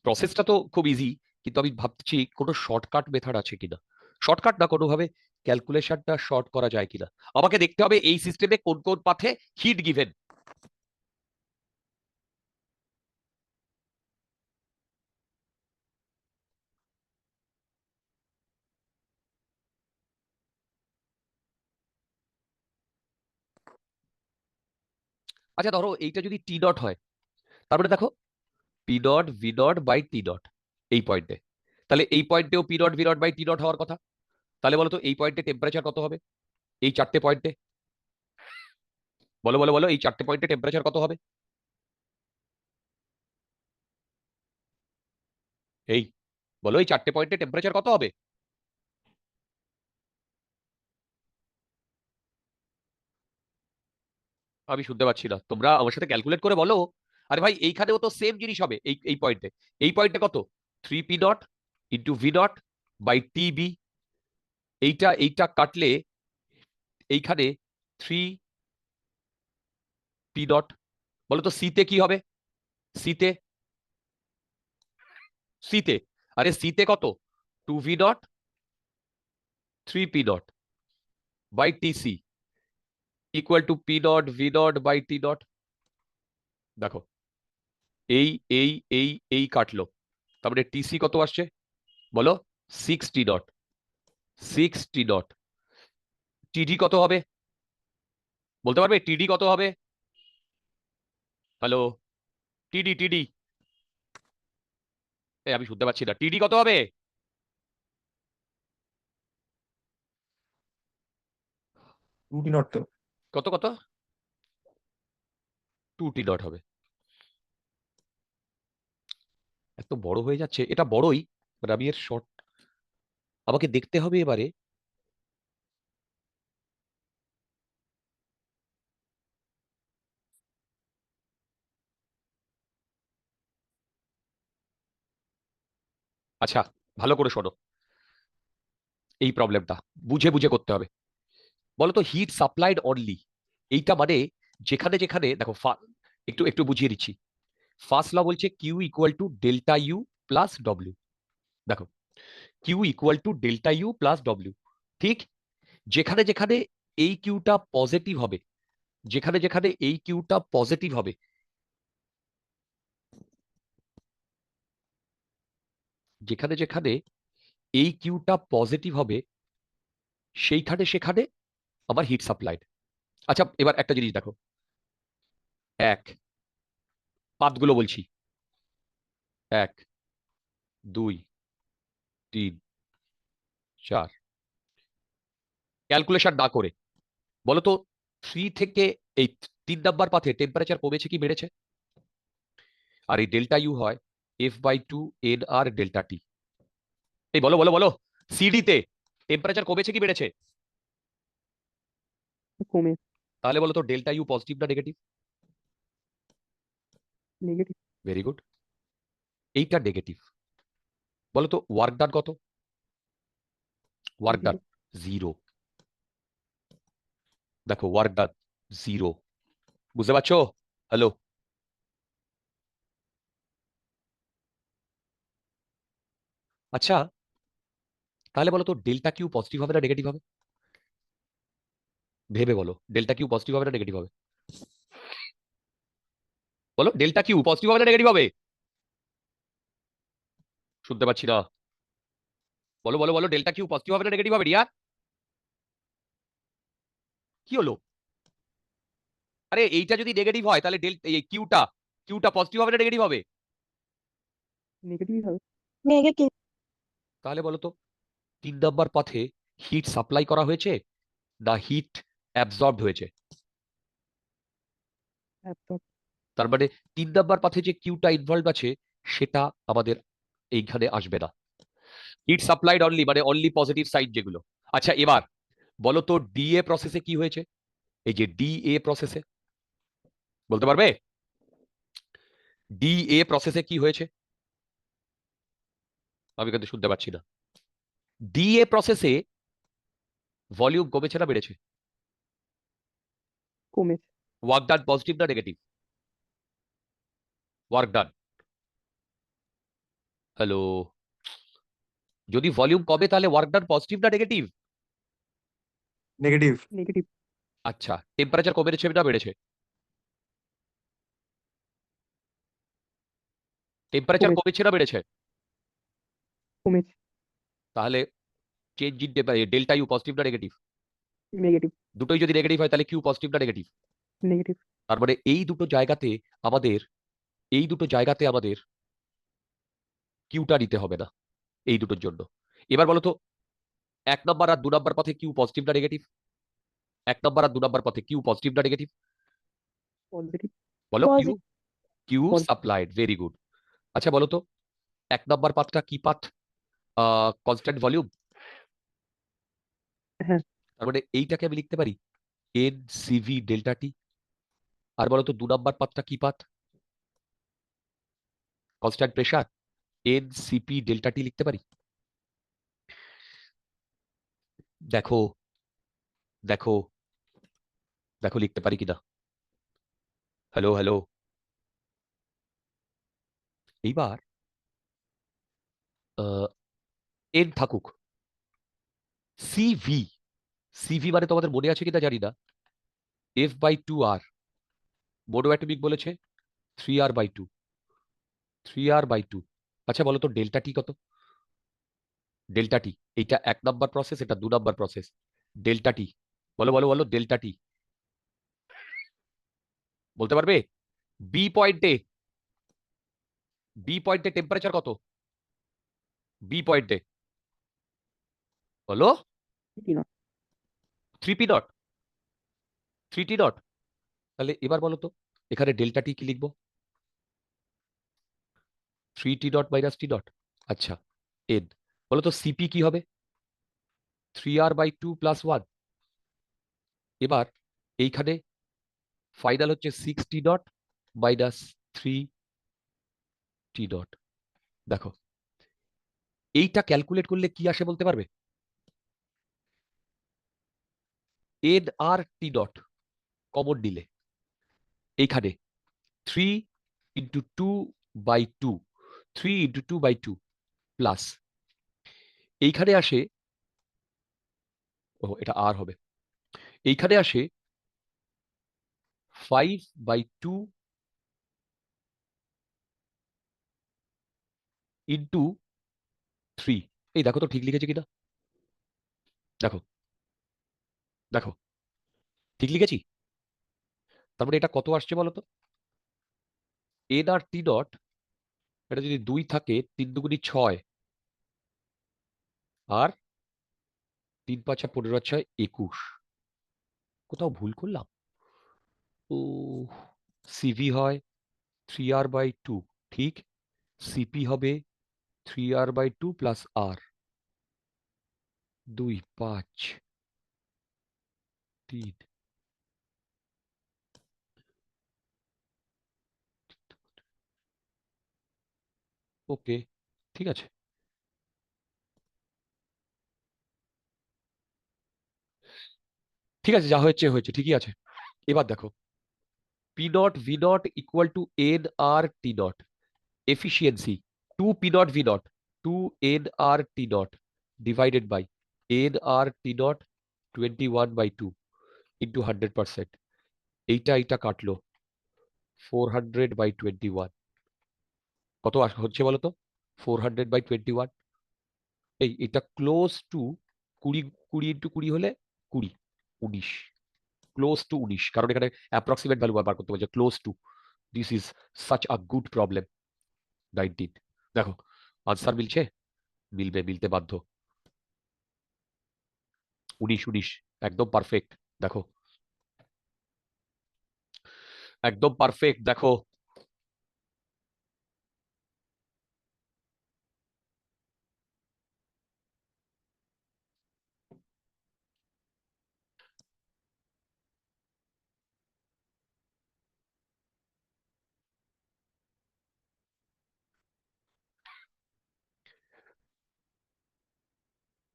প্রসেসটা তো খুব ইজি, কিন্তু আমি ভাবছি কোনো শর্টকাট মেথড আছে কিনা। শর্টকাট না, কোনোভাবে ক্যালকুলেশনটা শর্ট করা যায় কিনা। আমাকে দেখতে হবে এই সিস্টেমে কোন কোন পাথে হিট গিভেন। আচ্ছা ধরো এইটা যদি টি ডট হয়, তারপরে দেখো P dot V dot by T dot এই পয়েন্টে, তাহলে এই পয়েন্টেও P dot V dot by T dot হওয়ার কথা। তাহলে বলো তো এই পয়েন্টে টেম্পারেচার কত হবে? এই চারটে পয়েন্টে বলো বলো বলো, এই চারটে পয়েন্টে টেম্পারেচার কত হবে? এই বলো এই চারটে পয়েন্টে টেম্পারেচার কত হবে? আমি শুনতে পাচ্ছি না, তোমরা আমার সাথে ক্যালকুলেট করে বলো। আরে ভাই এইখানেও তো সেম জিনিস হবে, এই এই পয়েন্টে। এই পয়েন্টে কত? 3 P dot into V dot by T B. এইটা এইটা কাটলে এইখানে 3 পি ডট। বলো তো সিতে কি হবে? সিতে সিতে আরে সিতে কত? 2 V dot 3 P dot by T C equal to P dot V dot by T dot. দেখো এই এই এই এই কাটলো, তারপরে টিসি কত আসছে বলো? 6 টি ডট, 6 টি ডট। টিডি কত হবে বলতে পারবে? টিডি কত হবে? হ্যালো, টিডি টিডি, আমি শুনতে পাচ্ছি না, টিডি কত হবে? 2 টি নট তো। কত কত? 2 টি ডট হবে। এত বড় হয়ে যাচ্ছে, এটা বড়ই, আমি এর শর্ট আমাকে দেখতে হবে এবারে। আচ্ছা ভালো করে শোনো, এই প্রবলেমটা বুঝে বুঝে করতে হবে। বলো তো হিট সাপ্লাইড অনলি, এইটা মানে যেখানে যেখানে দেখো একটু একটু বুঝিয়ে দিচ্ছি। ফার্স্ট ল বলছে Q equal to delta U plus W. দেখো Q equal to delta U plus W, ঠিক? যেখানে যেখানে এই কিউটা পজিটিভ হবে, যেখানে যেখানে এই কিউটা পজিটিভ হবে, যেখানে যেখানে এই কিউটা পজিটিভ হবে সেইখানে সেখানে আমার হিট সাপ্লাইড। আচ্ছা এবার একটা জিনিস দেখো, এক পাতগুলো বলছি, 1 2 3 4 ক্যালকুলেশন না করে বলো তো 3 থেকে এই 3 নাম্বার পাথে টেম্পারেচার কমেছে কি বেড়েছে? আর এই ডেল্টা ইউ হয় F/2 NR ডেল্টা টি। এই বলো বলো বলো, সিডি তে টেম্পারেচার কমেছে কি বেড়েছে? কমে তাহলে বলো তো ডেল্টা ইউ পজিটিভ না নেগেটিভ? নেগেটিভ ভেরি গুড, এইটা নেগেটিভ। বলো তো ওয়ার্ক ডান কত? Work done 0। দেখো ওয়ার্ক ডান 0, বুঝতে পারছো? হ্যালো, আচ্ছা তাহলে বলো তো ডেল্টা কিউ পজিটিভ হবে না নেগেটিভ হবে? ভেবে বলো, ডেল্টা কিউ পজিটিভ হবে না নেগেটিভ হবে? বলো ডেল্টা কিউ পজিটিভ হবে না নেগেটিভ হবে? শুনতে পাচ্ছি না, বলো বলো বলো, ডেল্টা কিউ পজিটিভ হবে না নেগেটিভ হবে রিয়া? কি হলো? আরে এইটা যদি নেগেটিভ হয় তাহলে এই কিউটা কিউটা পজিটিভ হবে না নেগেটিভ হবে? নেগেটিভই হবে। নেগেটিভ। তাহলে বলো তো 3 নাম্বার পাথে হিট সাপ্লাই করা হয়েছে না হিট অ্যাবজর্বড হয়েছে? অ্যাবসর্ব তার মানে 3 নাম্বার পাথে যে কিউটা ইনভলভ আছে সেটা আমাদের এইখানে আসবে না। হিট সাপ্লাইড অনলি মানে অনলি পজিটিভ সাইড যেগুলো। আচ্ছা এবার বলো তো ডিএ প্রসেসে কি হয়েছে? এই যে ডিএ প্রসেসে বলতে পারবে? ডিএ প্রসেসে কি হয়েছে? আমি কিন্তু শুনতে পাচ্ছি না। ডিএ প্রসেসে ভলিউম কমেছে না বেড়েছে? কমেছে ওয়ার্ক ডান পজিটিভ না নেগেটিভ? Work done. হ্যালো, যদি ভলিউম কমে তাহলে ওয়ার্ক ডান পজিটিভ না নেগেটিভ? নেগেটিভ। নেগেটিভ আচ্ছা টেম্পারেচার কমেছে না বেড়েছে? টেম্পারেচার কমেছে কমেছে না বেড়েছে? কমেছে তাহলে change in delta U positive না নেগেটিভ? নেগেটিভ দুটোই যদি নেগেটিভ হয় তাহলে কিউ পজিটিভ না নেগেটিভ? নেগেটিভ তার মানে এই দুটো জায়গাতে আমাদের কিউটা নিতে হবে না এই দুটোর জন্য। এবার বলো তো 1 নাম্বার আর 2 নাম্বার পথে কিউ পজিটিভ না নেগেটিভ? 1 নাম্বার আর 2 নাম্বার পথে কিউ পজিটিভ না নেগেটিভ? পজিটিভ বলো Q positive. Q Positive. Supplied, very good. আচ্ছা বলো তো 1 নাম্বার পাথটা কি পাথ? Constant volume. হ্যাঁ তার মানে এইটাকে আমি লিখতে পারি এন সিভি ডেল্টা টি। আর বলো তো 2 নাম্বার পাথটা কি path? Constant pressure, n CP delta T লিখতে পারি? দেখো দেখো দেখো লিখতে পারি কিনা। হ্যালো হ্যালো, এইবার এন থাকুক, সিভি সিভি মানে তোমাদের মনে আছে কিনা জানি না, F/2 আর মোনোঅ্যাটমিক বলেছে 3R/2, 3R/2। আচ্ছা বলো তো ডেল্টা টি কত? ডেল্টা টি, এইটা 1 নাম্বার প্রসেস, এটা 2 নাম্বার প্রসেস। ডেল্টা টি বলো বলো বলো, ডেল্টা টি বলতে পারবে? বি পয়েন্টে বি পয়েন্টে টেম্পারেচার কত? বি পয়েন্টে বলো। কি না 3P নট, 3T নট। তাহলে এবার বলো তো এখানে ডেল্টা টি কি লিখবো? 3T not minus T not. আচ্ছা এন, বলো তো সিপি কি হবে? 3R/2 plus 1। এবার এইখানে ফাইনাল হচ্ছে 6T not minus 3T not. দেখো এইটা ক্যালকুলেট করলে কি আসে বলতে পারবে? N R T naught common নিলে এইখানে 3 × 2/2, 3 × 2/2 প্লাস এইখানে আসে, ও এটা আর হবে, এইখানে আসে 5/2 ইন্টু 3। এই দেখো তো ঠিক লিখেছে কিনা, দেখো দেখো ঠিক লিখেছি? তার মানে এটা কত আসছে বলো তো? এন আর টি নট, এটা যদি 2 থাকে 3 × 2 = 6, আর 3 × 5 = 15 × 6 = 21। কোথাও ভুল করলাম? ও, সিভি হয় 3r/2, ঠিক। সিপি হবে 3r/2 প্লাস আর, 2, 5, 3। ওকে, ঠিক আছে। ঠিক আছে, যা হয়েছে হয়েছে, ঠিকই আছে। এবার দেখো, P0 V0 = nr/T0, efficiency 2 P0 V0, 2 nr/T0 divided by nr/T0 21/2 into 100%। এইটা কাটলো 400/21। কত হচ্ছে বলো তো? 400/21। এটা ক্লোজ টু 20। 20 × 20 হলে 20, 19। ক্লোজ টু 19, কারণ এখানে অ্যাপ্রক্সিমেট ভ্যালু বার করতে বলছে। Close two, this is such a good problem. 19। দেখো, আনসার মিলছে, মিলতে বাধ্য। 19, 19, একদম পারফেক্ট। দেখো, একদম পারফেক্ট। দেখো,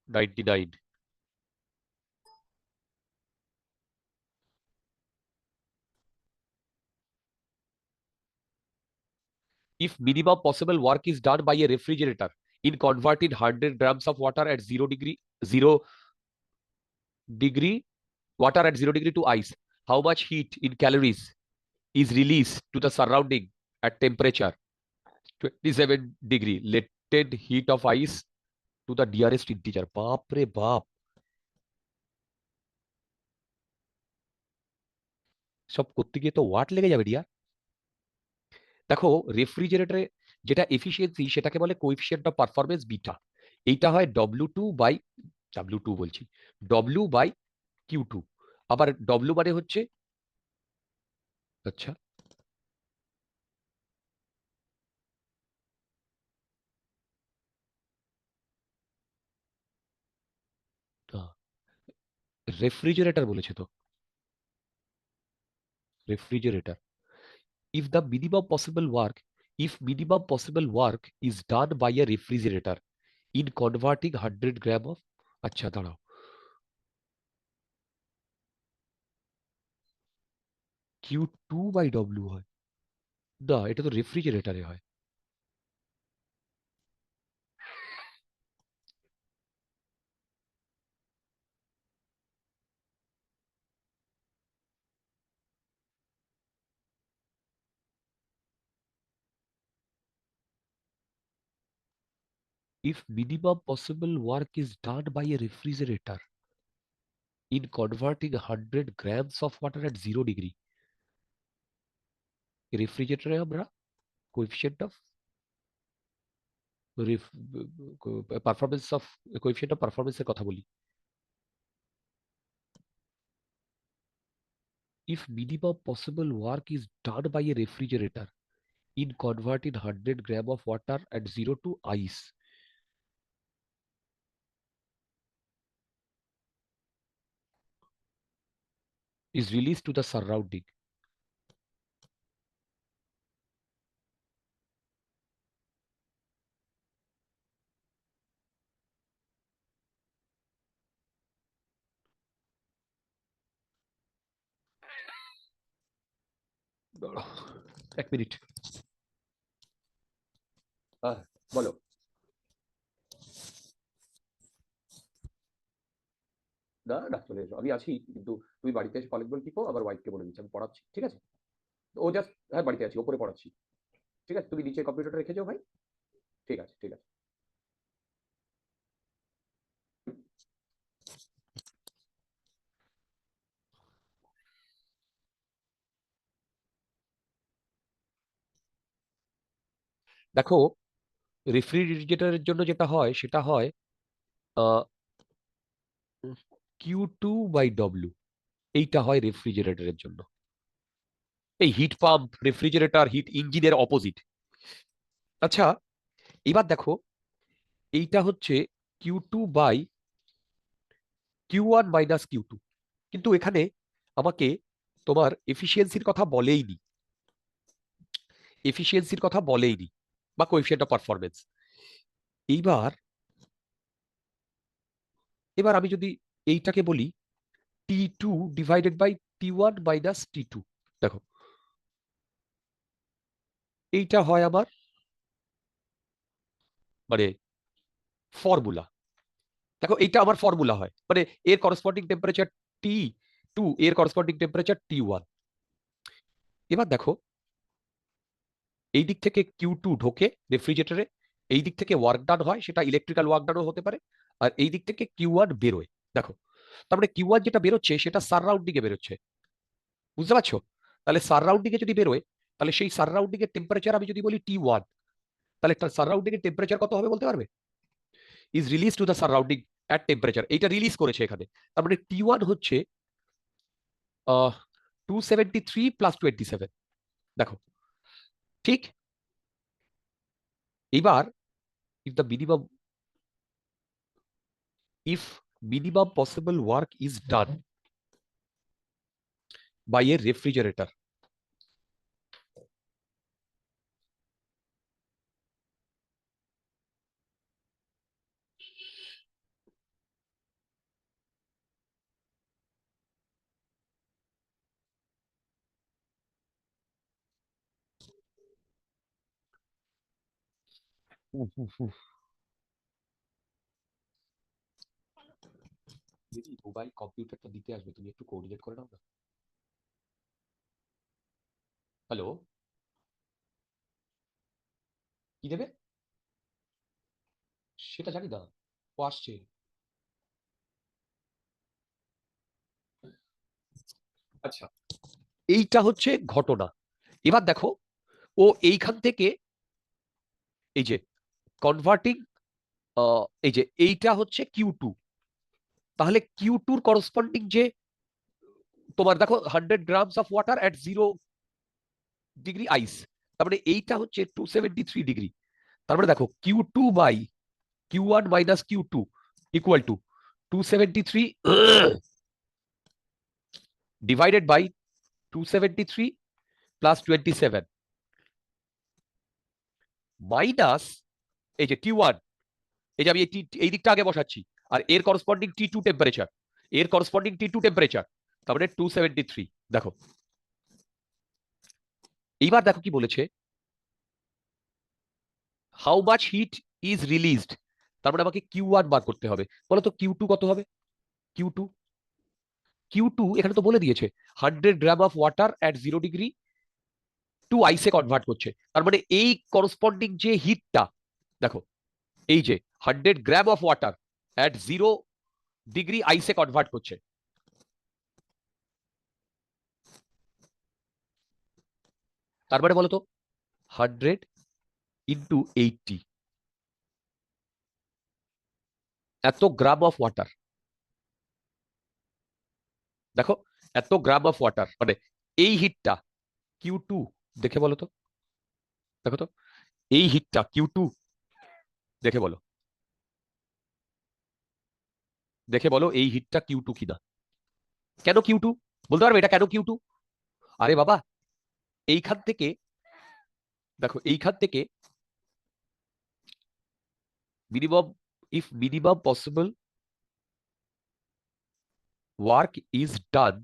$99। If minimum possible work is done by a refrigerator in converting 100 grams of water at 0 degree water at 0 degree to ice, how much heat in calories is released to the surrounding at temperature 27 degree? Latent heat of ice to the nearest integer। বাপ রে বাপ, সব করতে গিয়ে তো watt লেগে যাবে deer. দেখো, রেফ্রিজারেটরে যেটা এফিসিয়েন্সি সেটাকে বলে কোএফিসিয়েন্ট অফ পারফরমেন্স বিটা। এইটা হয় W2 বলছি, W/Q2। আবার ডব্লিউ মানে হচ্ছে, আচ্ছা, রেফ্রিজারেটর বলেছে তো, refrigerator. If the minimum possible work if minimum possible work is done by a refrigerator in converting 100 gram of, আচ্ছা দাঁড়াও, Q2/W হয় না, এটা তো রেফ্রিজারেটরে হয়। If minimum possible work is done by a refrigerator in converting 100 grams of water at 0 degree, রেফ্রিজারেটরে আমরা coefficient of পারফরমেন্সের কথা বলি। If minimum possible work is done by a refrigerator in converting 100 gram of water at 0 to ice, is released to the surrounding, এক minute, বলো। না না, চলে এসো, আমি আছি কিন্তু। তুমি বাড়িতে এসে কলেজ বল টিপো, আবার ওয়াইফকে বলে দিচ্ছি আমি পড়াচ্ছি, ঠিক আছে? ও জাস্ট, হ্যাঁ বাড়িতে আছি, ওপরে পড়াচ্ছি। ঠিক আছে, তুমি নিচে কম্পিউটারটা রেখে যাও ভাই। ঠিক আছে, ঠিক আছে। দেখো, রেফ্রিজারেটরের জন্য যেটা হয় সেটা হয় Q2/W, এইটা হয় রেফ্রিজারেটরের জন্য। এই হিট পাম্প, রেফ্রিজারেটর, হিট ইঞ্জিনের অপোজিট। আচ্ছা, এবার দেখো, এইটা হচ্ছে Q2/Q1 - Q2, কিন্তু এখানে আমাকে তোমার এফিসিয়েন্সির কথা বলেইনি, এফিসিয়েন্সির কথা বলেইনি, বা কোএফিসিয়েন্ট অফ পারফরমেন্স। এইবার এবার আমি যদি এইটাকে বলি T2/T1 - T2, দেখো এইটা হয় আমার মানে ফর্মুলা। দেখো এইটা আমার ফর্মুলা হয়, মানে এর করসপন্ডিং টেম্পারেচার T2, এর করসপন্ডিং টেম্পারেচার T1। এবার দেখো, এই দিক থেকে Q2 ঢোকে রেফ্রিজারেটরে, এই দিক থেকে ওয়ার্ক ডান হয়, সেটা ইলেকট্রিক্যাল ওয়ার্ক ডানও হতে পারে, আর এই দিক থেকে Q1 বেরোয়। দেখো, তার মানে Q1 যেটা বেরোচ্ছে সেটা সারাউন্ডিং এ বেরোচ্ছে, বুঝতে পারছো? তাহলে সারাউন্ডিং এ যদি বেরোয়, তাহলে সেই সারাউন্ডিং এর টেম্পারেচার আমি যদি বলি T1, তাহলে সারাউন্ডিং এর টেম্পারেচার কত হবে বলতে পারবে? Is release to the surrounding at temperature, এইটা রিলিজ করেছে এখানে। তার মানে T1 হচ্ছে 273 + 27। দেখো, ঠিক। এবার if the minimum possible work is done by a refrigerator, দিদি মোবাইল কম্পিউটারটা দিতে আসবে, তুমি একটু কোঅর্ডিনেট করে নাও না। হ্যালো, কি দেবে সেটা জানি না, ও আসছে। আচ্ছা, এইটা হচ্ছে ঘটনা। এবার দেখো, ও এইখান থেকে এই যে কনভার্টিং, এই যে এইটা হচ্ছে Q2, তাহলে Q2 করসপন্ডিং যে তোমার দেখো 100 grams of water at 0 degree ice, তার মানে এইটা হচ্ছে 273 ডিগ্রি। তার মানে দেখো Q2/Q1 - Q2 = 273 divided by 273 + 27 minus এই যে T1, এই যে আমি এই দিকটা আগে বসাচ্ছি, আর এর করসপন্ডিং T2 টেম্পারেচার, এর করসপন্ডিং T2 টেম্পারেচার, তার মানে 273। দেখো, এইবার দেখো কি বলেছে, how much heat is released, তার মানে আমাকে Q1 বার করতে হবে। বলো তো Q2 কত হবে? Q2, Q2 এখানে তো বলে দিয়েছে 100 gram of water at 0 degree to আইসে কনভার্ট করছে। তার মানে এই করসপন্ডিং যে হিটটা, দেখো এই যে 100 gram of water at 0 degree আইসে কনভার্ট করছে। তার মানে বলতো 100 × 80, এত গ্রাম অফ ওয়াটার। দেখো, এত গ্রাম অফ ওয়াটার, মানে এই হিটটা Q2, দেখে বলো তো, দেখো তো এই হিটটা Q2, দেখে বলো, দেখে বলো এই হিটটা Q2 কিনা। কেন Q2 বলতে পারবে? এটা কেন Q2? আরে বাবা, এইখান থেকে দেখো, এইখান থেকে minimum, if minimum possible work is done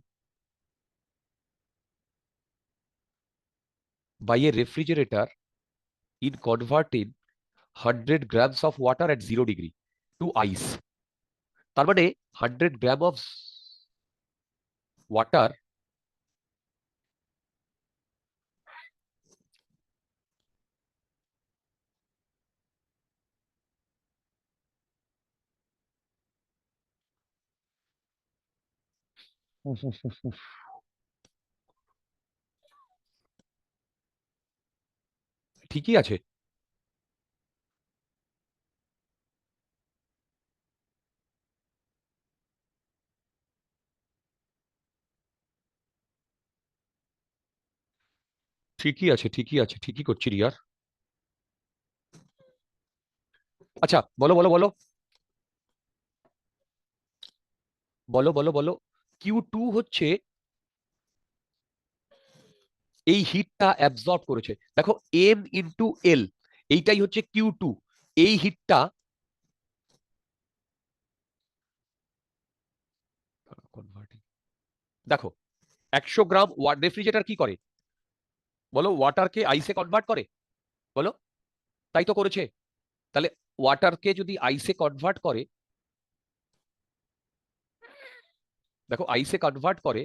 by a refrigerator in converting 100 grams of water at 0 degree to ice, তার মানে 100 গ্রাম অফ ওয়াটার, ঠিকই আছে। ঠিকই আছে, ঠিকই আছে, ঠিকই করছি রিয়ার। আচ্ছা, বলো বলো বলো বলো বলো বলো Q2 হচ্ছে এই হিটটা অ্যাবজর্ব করেছে। দেখো M × L, এইটাই হচ্ছে Q2। এই হিটটা কনভার্টিং, দেখো 100 গ্রাম রেফ্রিজারেটর কি করে বলো? ওয়াটারকে আইসে কনভার্ট করে, বলো? তাই তো করেছে। তাহলে ওয়াটারকে যদি আইসে কনভার্ট করে, দেখো আইসে কনভার্ট করে,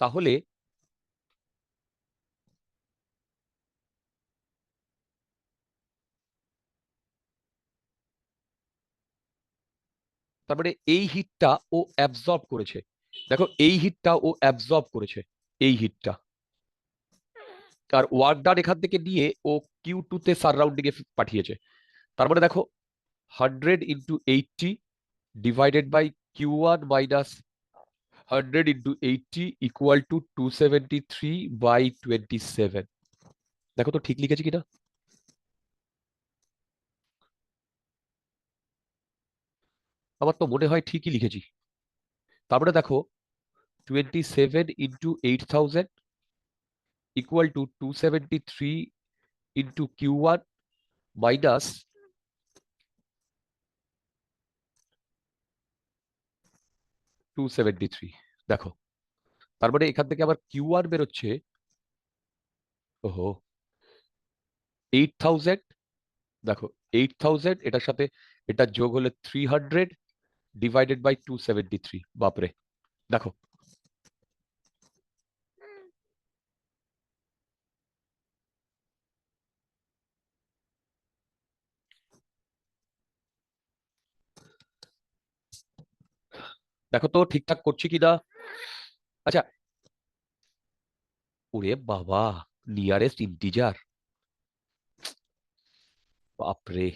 তাহলে তারপরে এই হিটটা ও অ্যাবজর্ব করেছে। দেখো এই হিটটা ও অ্যাবজর্ব করেছে, এই হিটটা। আর ওয়ার্ক ডান এখান থেকে নিয়ে ও Q2 তে সারাউন্ডিং এ পাঠিয়েছে। তার মানে দেখো 100 × 80 divided by Q1 minus 100 × 80 equal to 273/27। দেখো তো ঠিক লিখেছি কিনা। আমার তো মনে হয় ঠিকই লিখেছি। তারপরে দেখো 27 × 8000 ইকুয়াল টু 273 × Q1 মাইনাস 273। দেখো তার মানে এখান থেকে আবার Q1 বেরোচ্ছে, ওহো, 8000। দেখো 8000 এটার সাথে এটা যোগ হলে 300 ডিভাইডেড বাই 273। বাপরে, দেখো দেখো তো ঠিকঠাক করছি কিনা। আচ্ছা, ওরে বাবা, নিয়ারেস্ট ইন্টিজার, বাপরে।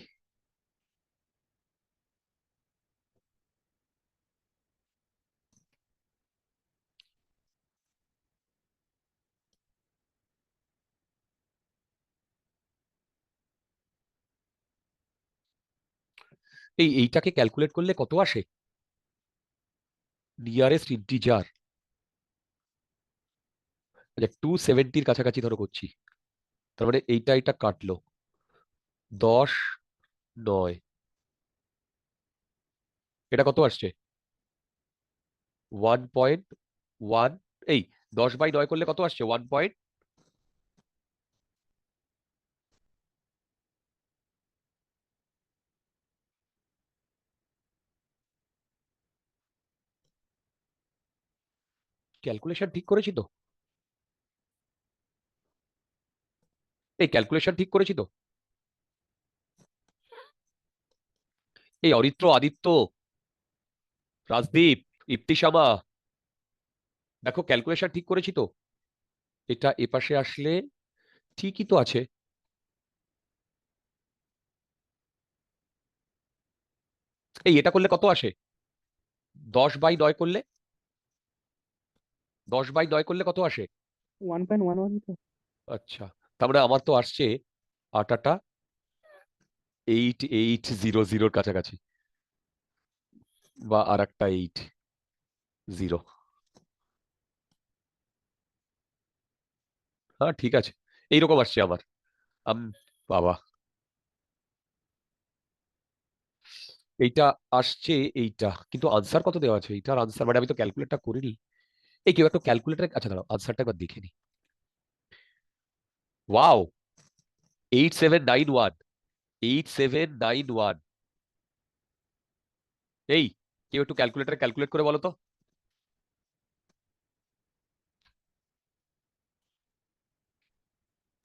এইটাকে ক্যালকুলেট করলে কত আসে? নিয়ারেস্ট ইন্টিজার, আচ্ছা 270 কাছাকাছি ধরো করছি। তার মানে এইটা এটা কাটলো 10, 9, এটা কত আসছে? 1.1। এই 10/9 করলে কত আসছে? 1 পয়েন্ট। ক্যালকুলেশন ঠিক করেছি তো? এই ক্যালকুলেশন ঠিক করেছি তো? এই অরিত্র, আদিত্য, রাজদীপ, ইপ্তিশামা, দেখো ক্যালকুলেশন ঠিক করেছি তো? এটা এপাশে আসলে ঠিকই তো আছে। এই এটা করলে কত আসে? 10/9 করলে, 10/9 করলে কত আসে? 1.11 তো। আচ্ছা, তার মানে আমার তো আসছে আটাটা 8800 কাছাকাছি, বা আর একটা 80। হ্যাঁ ঠিক আছে, এইরকম আসছে আমার। আম বাবা, এইটা আসছে এইটা, কিন্তু আনসার কত দেওয়া আছে? এইটার আনসার মানে আমি তো ক্যালকুলেটটা করিনি। এই কেউ একটা ক্যালকুলেটার, আচ্ছা দাঁড়াও আনসারটা একবার দেখে নি। ওয়াও, 8791, 8791। এই কেউ একটু ক্যালকুলেটারে ক্যালকুলেট করে বলো তো।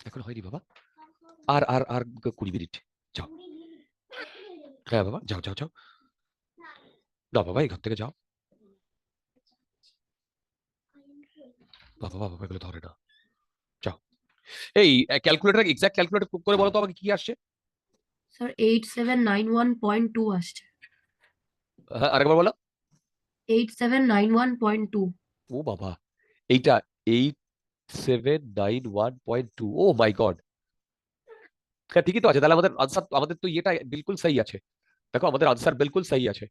এখন হয়নি বাবা, আর আর আর 20 মিনিট। যাও, হ্যাঁ বাবা, যাও যাও যাও। না বাবা, এই ঘর থেকে যাও। বাবা বাবা, এগুলো ধরে না। যাও। এই ক্যালকুলেটর, এক্সাক্ট ক্যালকুলেটর করে বলো তো আমাকে কি আসছে। স্যার 8791.2 আসছে। হ্যাঁ আরেকবার বলো। 8791.2। ও বাবা, এইটা 8791.2, ও মাই গড। হ্যাঁ ঠিকই তো আছে, তাহলে আমাদের আনসার, আমাদের তো এটা বিলকুল সহি আছে। দেখো আমাদের আনসার বিলকুল সহি আছে।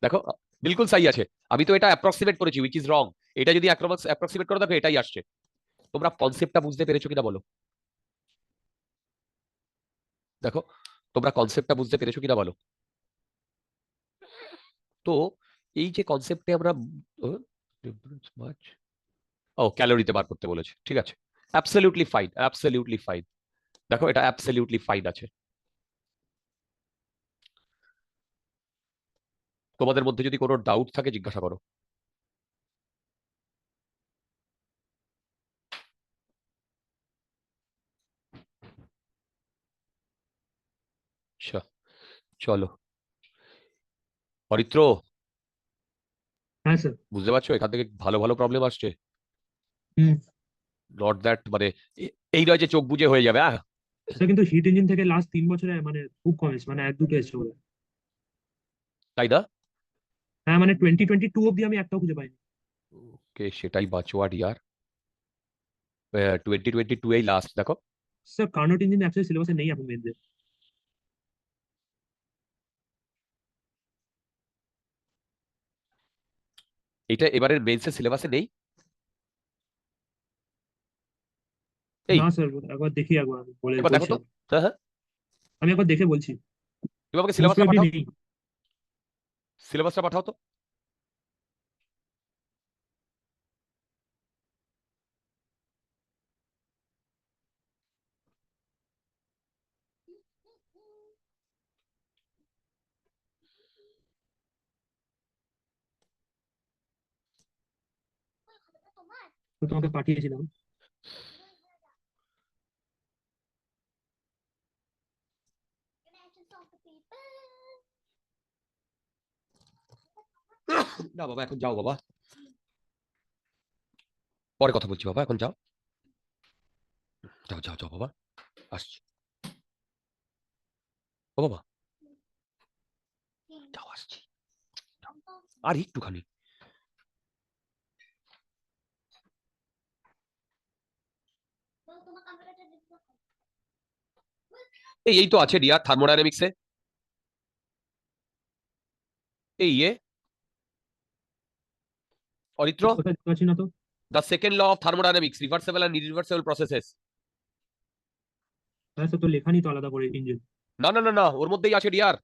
দেখো বিলকুল সহি আছে। আমি তো এটা অ্যাপ্রক্সিমেট করেছি, উইচ ইজ রং। এটা যদি অ্যাপ্রক্সিমেট করে দেখো এটাই আসছে। তোমরা কনসেপ্টটা বুঝতে পেরেছো কিনা বলো? দেখো তোমরা কনসেপ্টটা বুঝতে পেরেছো কিনা বলো? তো এই যে কনসেপ্টে আমরা ও ক্যালোরিতে বার করতে বলেছে, ঠিক আছে, অ্যাবসলিউটলি ফাইন, অ্যাবসলিউটলি ফাইন। দেখো এটা অ্যাবসলিউটলি ফাইন আছে। তোমাদের মধ্যে যদি কোনো ডাউট থাকে জিজ্ঞাসা করো। আচ্ছা, চলো। অরিত্র, হ্যাঁ স্যার। বুঝতে পারছো এখান থেকে ভালো ভালো প্রবলেম আসছে। হুম। নট দ্যাট মানে এই নয় যে চোখ বুজে হয়ে যাবে, হ্যাঁ। স্যার কিন্তু হিট ইঞ্জিন থেকে লাস্ট 3 বছরে মানে খুব কম এসেছে, মানে এক দুটো এসেছে বলে। তাই না? হ্যাঁ মানে 2022 অব্দি আমি একটাও খুঁজে পাইনি। ওকে, সেটাই বাঁচোয়ার ইয়ার। 2022 এই লাস্ট দেখো। স্যার কার্নোট ইঞ্জিন অ্যাকচুয়ালি সিলেবাসে নেই এখন মেনদের। এটা এবারের মেন্সের সিলেবাসে নেই। এই না স্যার, একবার দেখি, একবার আমি একবার দেখো বলছি তো। হ্যাঁ হ্যাঁ, আমি একবার দেখে বলছি। তুমি আমাকে মোস্ট সিলেবাসটা প্রবাবলি পাঠাও, নেই। সিলেবাসটা পাঠাও তো। তো তোমাকে পাঠিয়েছিলাম। না বাবা এখন যাও বাবা, পরে কথা বলছি বাবা, এখন যাও, যাও যাও যাও বাবা, আসছি। ও বাবা, যাও আসছি, যাও। আর একটুখানি। এই তো আছে ডিয়ার থার্মোডাইনামিক্সে, এই অরিত্র, কোথায় দেখতে পাচ্ছি না তো। The second law of thermodynamics, reversible and irreversible processes. হ্যাঁ স্যার, তো লেখা নেই তো আলাদা করে ইঞ্জিন। না না না না, ওর মধ্যেই আছে ডিয়ার,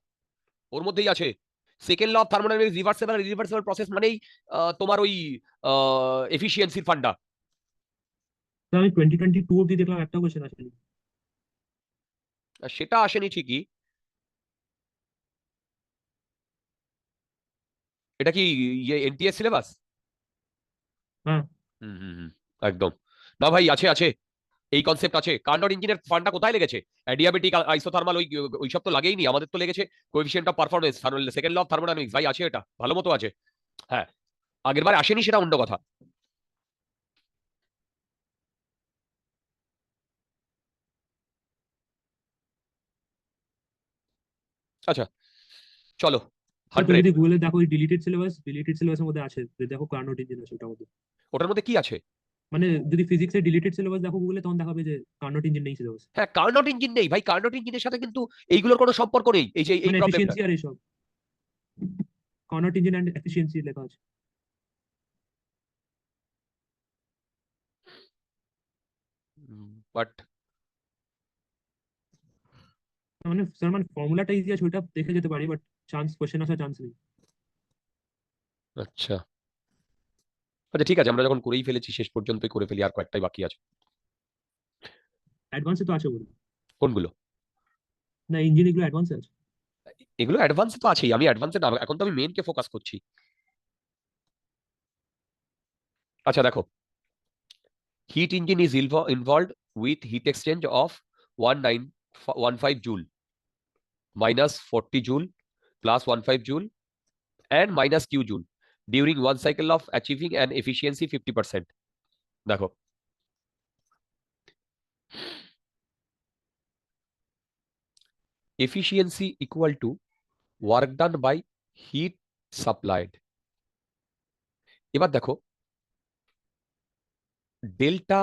ওর মধ্যেই আছে। Second law of thermodynamics, reversible and irreversible process মানেই তোমার ওই এফিসিয়েন্সির ফান্ডা। স্যার আমি 2022 অব্দি দেখলাম একটাও কোশ্চেন আসেনি। সেটা আসেনি ঠিকই। এটা কি এনটিএস সিলেবাস? হ্যাঁ। হুম হুম হুম, একদম। না ভাই আছে আছে, এই কনসেপ্ট আছে। কার্নোট ইঞ্জিনের ফান্ডটা কোথায় লেগেছে? অ্যাডিয়াবেটিক আইসোথার্মাল ওই সব তো লাগেই নি, আমাদের তো লেগেছে coefficient of performance, second law of thermodynamics. ভাই আছে, এটা ভালো মতো আছে। হ্যাঁ, আগের বার আসেনি সেটা অন্য কথা। আচ্ছা চলো, স্যার তুমি 100। যদি গুগলে দেখো ডিলিটেড সিলেবাসের মধ্যে আছে, যে দেখো কার্নোট ইঞ্জিন আছে ওটার মধ্যে। ওটার মধ্যে কি আছে? মানে যদি ফিজিক্সের ডিলিটেড সিলেবাস দেখো গুগলে, তখন দেখাবে যে কার্নোট ইঞ্জিন নেই সিলেবাস। হ্যাঁ, কার্নোট ইঞ্জিন নেই ভাই, কার্নোট ইঞ্জিনের সাথে কিন্তু এইগুলোর কোনো সম্পর্ক নেই, এই যে এই মানে প্রবলেমটা। এফিসিয়েন্সি আর এইসব, কার্নোট ইঞ্জিন অ্যান্ড এফিসিয়েন্সি লেখা আছে। বাট মানে স্যার মানে ফর্মুলাটা ইজি আছে, ওইটা দেখে যেতে পারি, বাট কোশ্চেন আসার চান্স নেই। আচ্ছা আচ্ছা, ঠিক আছে, আমরা যখন করেই ফেলেছি শেষ পর্যন্তই করে ফেলি, আর কয়েকটাই বাকি আছে। অ্যাডভান্সে তো আছে বলে। কোনগুলো? না, ইঞ্জিন এগুলো অ্যাডভান্সে আছে। এগুলো অ্যাডভান্সে তো আছেই, আমি অ্যাডভান্সে না, এখন তো আমি মেনকে ফোকাস করছি। আচ্ছা দেখো, heat engine is involved with heat exchange of 1915 joule minus 40 joule plus 15 joule and minus q joule during one cycle of achieving an efficiency 50%. দেখো efficiency equal to work done by heat supplied এবার দেখো delta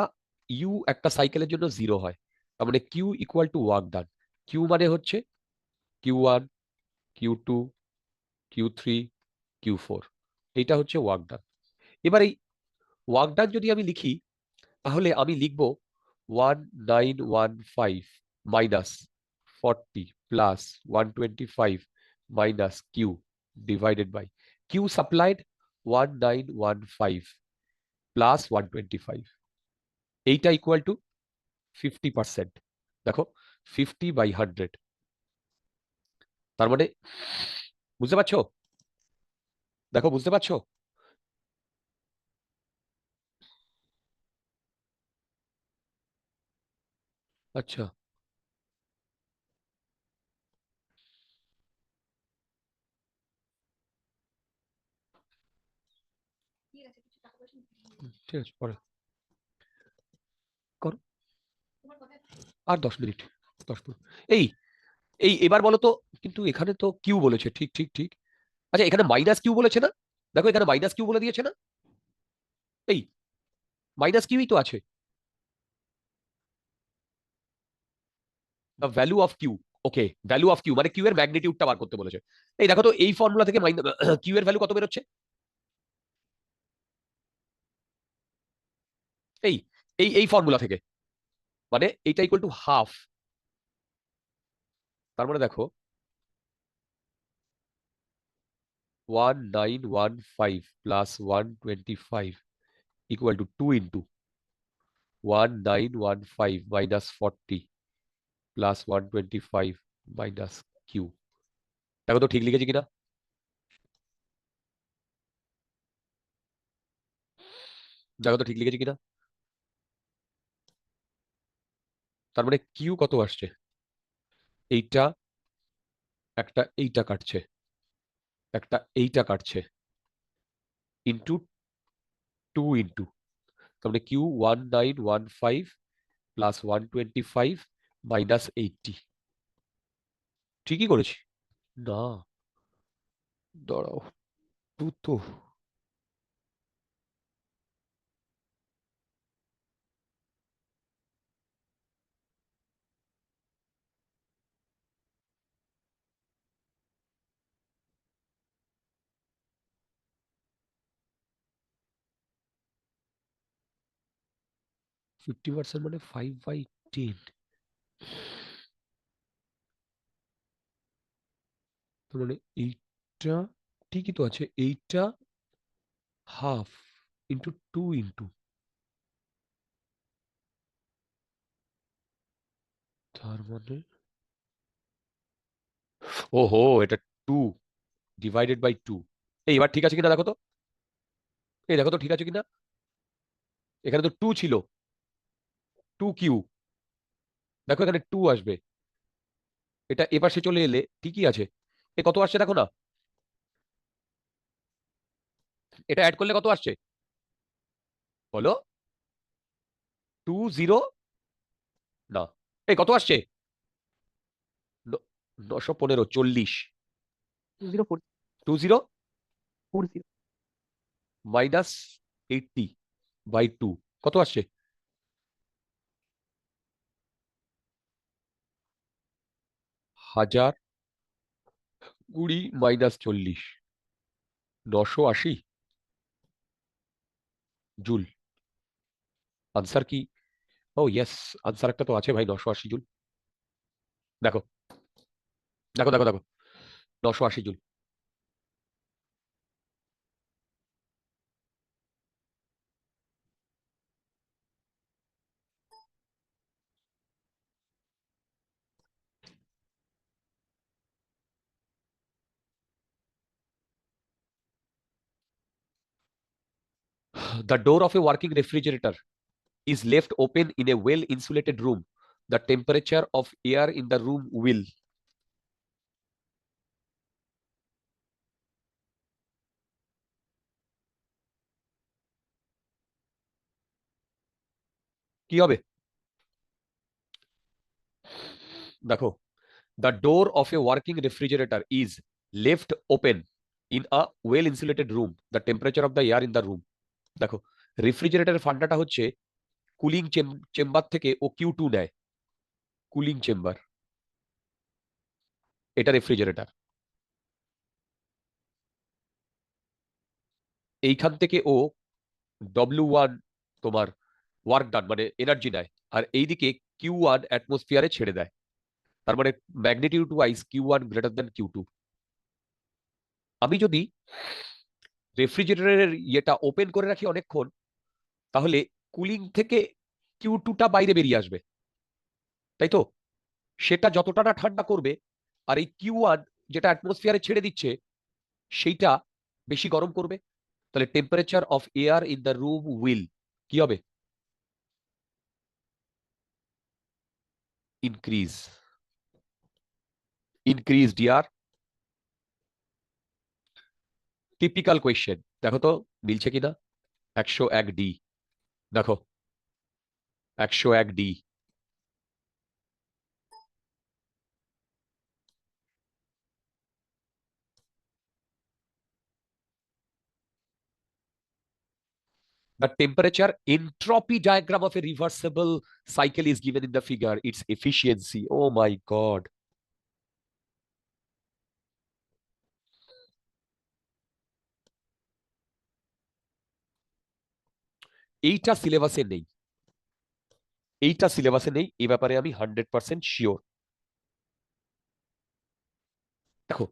U একটা সাইকেলের জন্য 0 হয়, তার মানে Q equal to work done. Q মানে হচ্ছে Q1, Q2, Q3, Q4, এইটা হচ্ছে ওয়ার্ক ডান। এবার এই ওয়ার্ক ডান যদি আমি লিখি, তাহলে আমি লিখব 1915 minus 40 plus 125 minus Q divided by Q supplied 1915 plus 125, এইটা ইকুয়াল টু 50%। দেখো 50/100, তার মানে বুঝতে পারছো? দেখো বুঝতে পারছো? আচ্ছা, ঠিক আছে, পরে করো। আর 10 মিনিট, 10 মিনিট। এই এই এবার বলো তো, কিন্তু এখানে তো কিউ বলেছে, ঠিক ঠিক ঠিক। আচ্ছা, এখানে মাইনাস কিউ বলেছে না? দেখো এখানে মাইনাস কিউ বলে দিয়েছে না? এই মাইনাস কিউই তো আছে, the value of Q. Okay, value of Q মানে কিউ এর ম্যাগনিটিউডটা বার করতে বলেছে। এই দেখো তো এই ফর্মুলা থেকে কিউ এর ভ্যালু কত বেরোচ্ছে? এই এই এই ফর্মুলা থেকে, মানে এইটা ইকুয়াল টু হাফ। তার মানে দেখো 1915 plus 125 equal to 2 into 1915 minus 40 plus 125 minus Q. দেখো তো ঠিক লিখেছি কিনা? দেখো তো ঠিক লিখেছি কিনা? তার মানে কিউ কত আসছে? এইটা একটা, এইটা কাটছে, একটা এইটা কাটছে, ইন্টু 2 ইন্টু, তার মানে কিউ 1915 প্লাস 125 মাইনাস 80। ঠিকই করেছি না? দাঁড়াও, টু তো 50% মানে 5/10, তার মানে এইটা ঠিকই তো আছে, এইটা হাফ ইন্টু 2 ইন্টু, তার মানে ওহো, এটা 2 ডিভাইডেড বাই 2। এই এবার ঠিক আছে কিনা দেখো তো, এই দেখো তো ঠিক আছে কিনা? এখানে তো 2 ছিল, 2 কিউ, দেখো এখানে 2 আসবে, এটা এপাশে চলে এলে ঠিকই আছে। এ কত আসছে দেখো না, এটা অ্যাড করলে কত আসছে বলো? 20, না, এই কত আসছে? 915, 40, 20 মাইনাস 80/2 কত আসছে? 1020 মাইনাস 40, 980 জুল। আনসার কি? ও ইয়েস, আনসার একটা তো আছে ভাই, 980 জুল। দেখো দেখো দেখো দেখো, 980 joule. The door of a working refrigerator is left open in a well insulated room. The temperature of air in the room will, কি হবে দেখো? The door of a working refrigerator is left open in a well insulated room the temperature of the air in the room. দেখো রেফ্রিজারেটরের ফান্ডাটা হচ্ছে cooling chamber থেকে ও Q2 নেয়, cooling chamber, এটা refrigerator. এইখান থেকে ও W1 তোমার ওয়ার্ক ডান মানে energy নেয়, আর এইদিকে Q1 অ্যাটমসফিয়ারে ছেড়ে দেয়। তার মানে magnitude wise Q1 greater than Q2। আমি যদি রেফ্রিজারেটরের ইয়েটা ওপেন করে রাখি অনেকক্ষণ, তাহলে কুলিং থেকে Q2টা বাইরে বেরিয়ে আসবে, তাই তো? সেটা যতটা না ঠান্ডা করবে, আর এই Q1 যেটা অ্যাটমসফিয়ারে ছেড়ে দিচ্ছে সেইটা বেশি গরম করবে। তাহলে temperature of air in the room will কি হবে? Increase. Increase dear. Typical question, দেখো তো মিলছে কিনা। 101D, দেখো 101D। The temperature entropy diagram of a reversible cycle is given in the figure. Its efficiency. Oh my God. এইটা সিলেবাসে নেই, এইটা সিলেবাসে নেই, এই ব্যাপারে আমি 100% শিওর। দেখো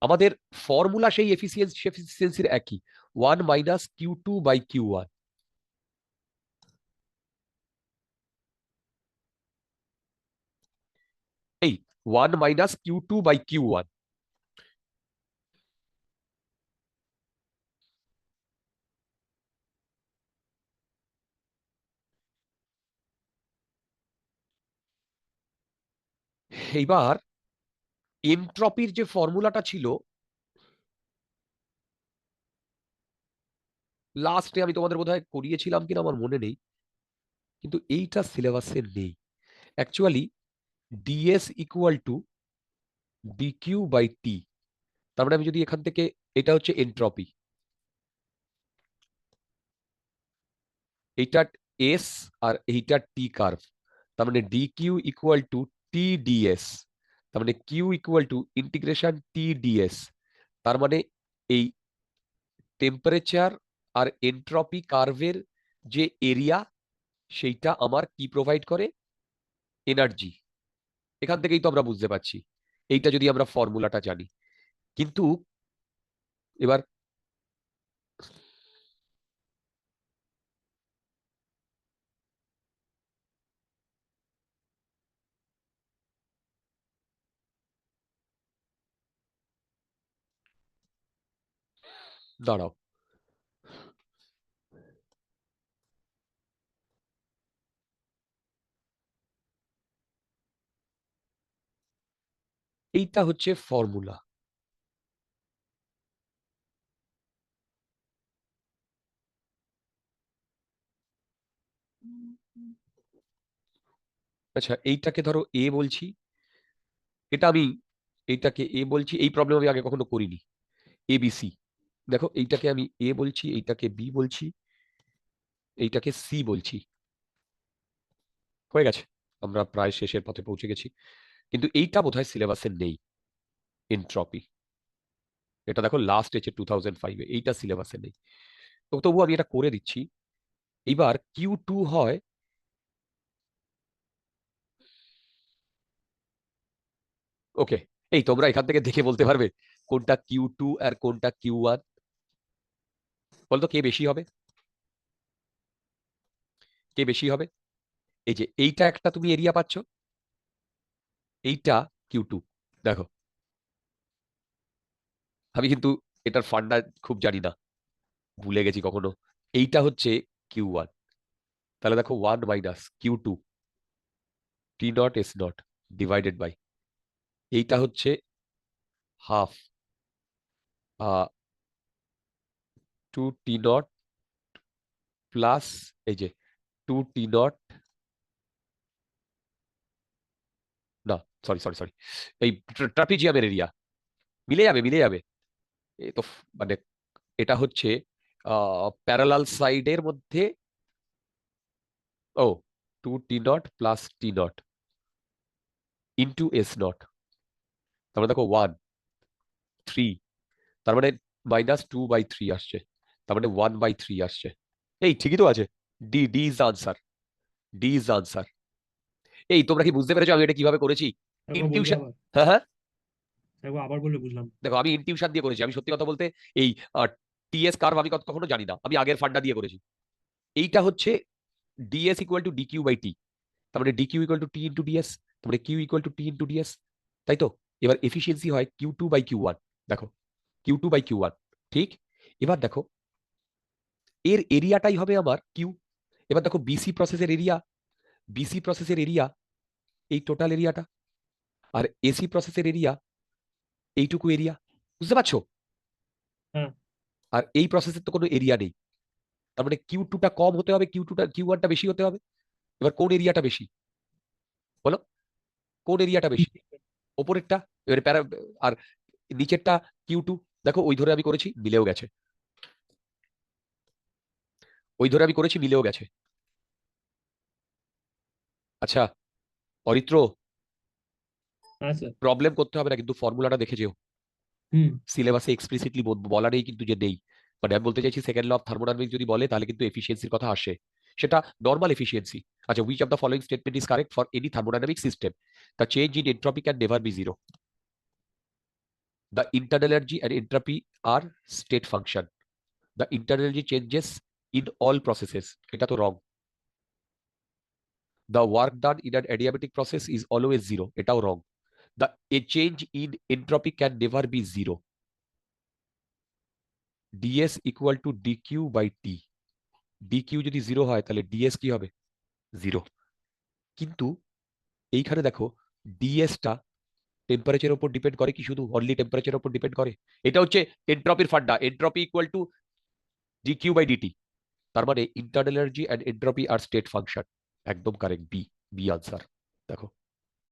আমাদের ফর্মুলা সেই এফিসিয়েন্সির একই, 1 মাইনাস Q2/Q1। এই 1 মাইনাস Q2/Q1। এইবার এনট্রপির যে ফর্মুলাটা ছিল লাস্টে, আমি তোমাদের বোধহয় করিয়েছিলাম কিনা আমার মনে নেই, কিন্তু এইটা সিলেবাসে নেই। Actually DS equal two dQ/T। তার মানে আমি যদি এখান থেকে, এটা হচ্ছে এনট্রপি, এইটা এস আর এইটা টি কার্ভ, তার মানে ডিকিউ ইকুয়াল টু TdS, তার মানে Q equal to integration TdS। তার মানে এই টেম্পারেচার আর এনট্রপি কার্ভের যে এরিয়া, সেইটা আমার কি প্রোভাইড করে? এনার্জি। এখান থেকেই তো আমরা বুঝতে পারছি, এইটা যদি আমরা ফর্মুলাটা জানি। কিন্তু এবার দাঁড়াও, এইটা হচ্ছে ফর্মুলা। আচ্ছা এইটাকে ধরো এ বলছি, এটা আমি এইটাকে এ বলছি, এই প্রবলেম আমি আগে কখনো করিনি। ABC, দেখো এইটাকে আমি এ বলছি, এইটাকে বি বলছি, এইটাকে সি বলছি। হয়ে গেছে, আমরা প্রায় শেষের পথে পৌঁছে গেছি। কিন্তু এইটা বোধহয় সিলেবাসে নেই, এনট্রপি। এটা দেখো লাস্ট এসে 2005-এ, এইটা সিলেবাসে নেই। তো তবু আমি এটা করে দিচ্ছি। এইবার Q2 হয়, ওকে, এই তোমরা এখান থেকে দেখে বলতে পারবে কোনটা Q2 আর কোনটা Q1? বলতো কে বেশি হবে? কে বেশি হবে? এই যে এইটা একটা তুমি এরিয়া পাচ্ছ, এইটা Q2। দেখো আমি কিন্তু এটার ফান্ডা খুব জানি না, ভুলে গেছি কখনো। এইটা হচ্ছে Q1। তাহলে দেখো 1 minus Q2 T0 S0 divided by, এইটা হচ্ছে হাফ 2T0 প্লাস এই যে 2T0, না সরি সরি সরি, এই ট্রাপিজিয়ামের এরিয়া, মিলে যাবে মিলে যাবে। এ তো মানে এটা হচ্ছে প্যারালাল সাইডের মধ্যে ও 2T0 plus T0 into S0, তারপরে দেখো 1 3, তার মানে -2/3 আসছে, তার মানে 1/3 আসছে। এই ঠিকই তো আছে, D D is answer, D is answer. এই তোমরা কি বুঝতে পেরেছো আমি এটা কিভাবে করেছি? একবার বলবে ইনটিউশন। আবার, হ্যাঁ হ্যাঁ, একবার আবার বললে বুঝলাম। দেখো আমি ইনটিউশন দিয়ে করেছি। আমি সত্যি কথা বলতে এই টিএস কার্ভ আমি কখনো জানি না, আমি আগের ফান্ডা দিয়ে করেছি। এইটা হচ্ছে DS equal to DQ by T, তার মানে DQ equal to T into DS, তার মানে Q equal to T into DS, তাই তো? এবার এফিসিয়েন্সি হয় Q2/Q1, দেখো Q2/Q1, ঠিক? এবার দেখো এর এরিয়াটাই হবে আমার কিউ। এবার দেখো বিসি প্রসেসের এরিয়া, বিসি প্রসেসের এরিয়া এই টোটাল এরিয়াটা, আর এসি প্রসেসের এরিয়া এইটুকু এরিয়া, বুঝতে পারছো? হ্যাঁ। আর এই প্রসেসের তো কোনো এরিয়া নেই, তার মানে Q2টা কম হতে হবে, Q1টা বেশি হতে হবে। এবার কোন এরিয়াটা বেশি বলো, কোন এরিয়াটা বেশি? ওপরেরটা। এবারে আর নিচেরটা Q2, দেখো ওই ধরে আমি করেছি মিলেও গেছে, ওই ধরে আমি করেছি মিলেও গেছে। আচ্ছা অরিত্র, হ্যাঁ স্যার। প্রবলেম করতে হবে না কিন্তু ফর্মুলাটা দেখে যেও। হুম। সিলেবাসে এক্সপ্লিসিটলি বলা নেই কিন্তু যে নেই, মানে আমি বলতে চাইছি সেকেন্ড ল অফ থার্মোডাইনামিক্স যদি বলে তাহলে কিন্তু এফিসিয়েন্সির কথা আসে, সেটা নর্মাল এফিসিয়েন্সি। আচ্ছা, which of the following statement is correct for any thermodynamic system? The change in entropy can never be zero, the internal energy and entropy are state function, the internal energy changes in all processes, এটা তো wrong. The work done in an adiabatic process is always zero, এটাও wrong. The a change in entropy can never be zero, DS equal to DQ by T, DQ যদি zero হয় তাহলে DS কি হবে? Zero. কিন্তু এইখানে দেখো ডিএসটা টেম্পারেচারের উপর ডিপেন্ড করে কি শুধু অনলি টেম্পারেচারের উপর ডিপেন্ড করে? এটা হচ্ছে এন্ট্রপির funda, entropy equal to DQ by DT, তার মানে internal energy and entropy are state function. একদম কারেক্ট, বি, বি আনসার। দেখো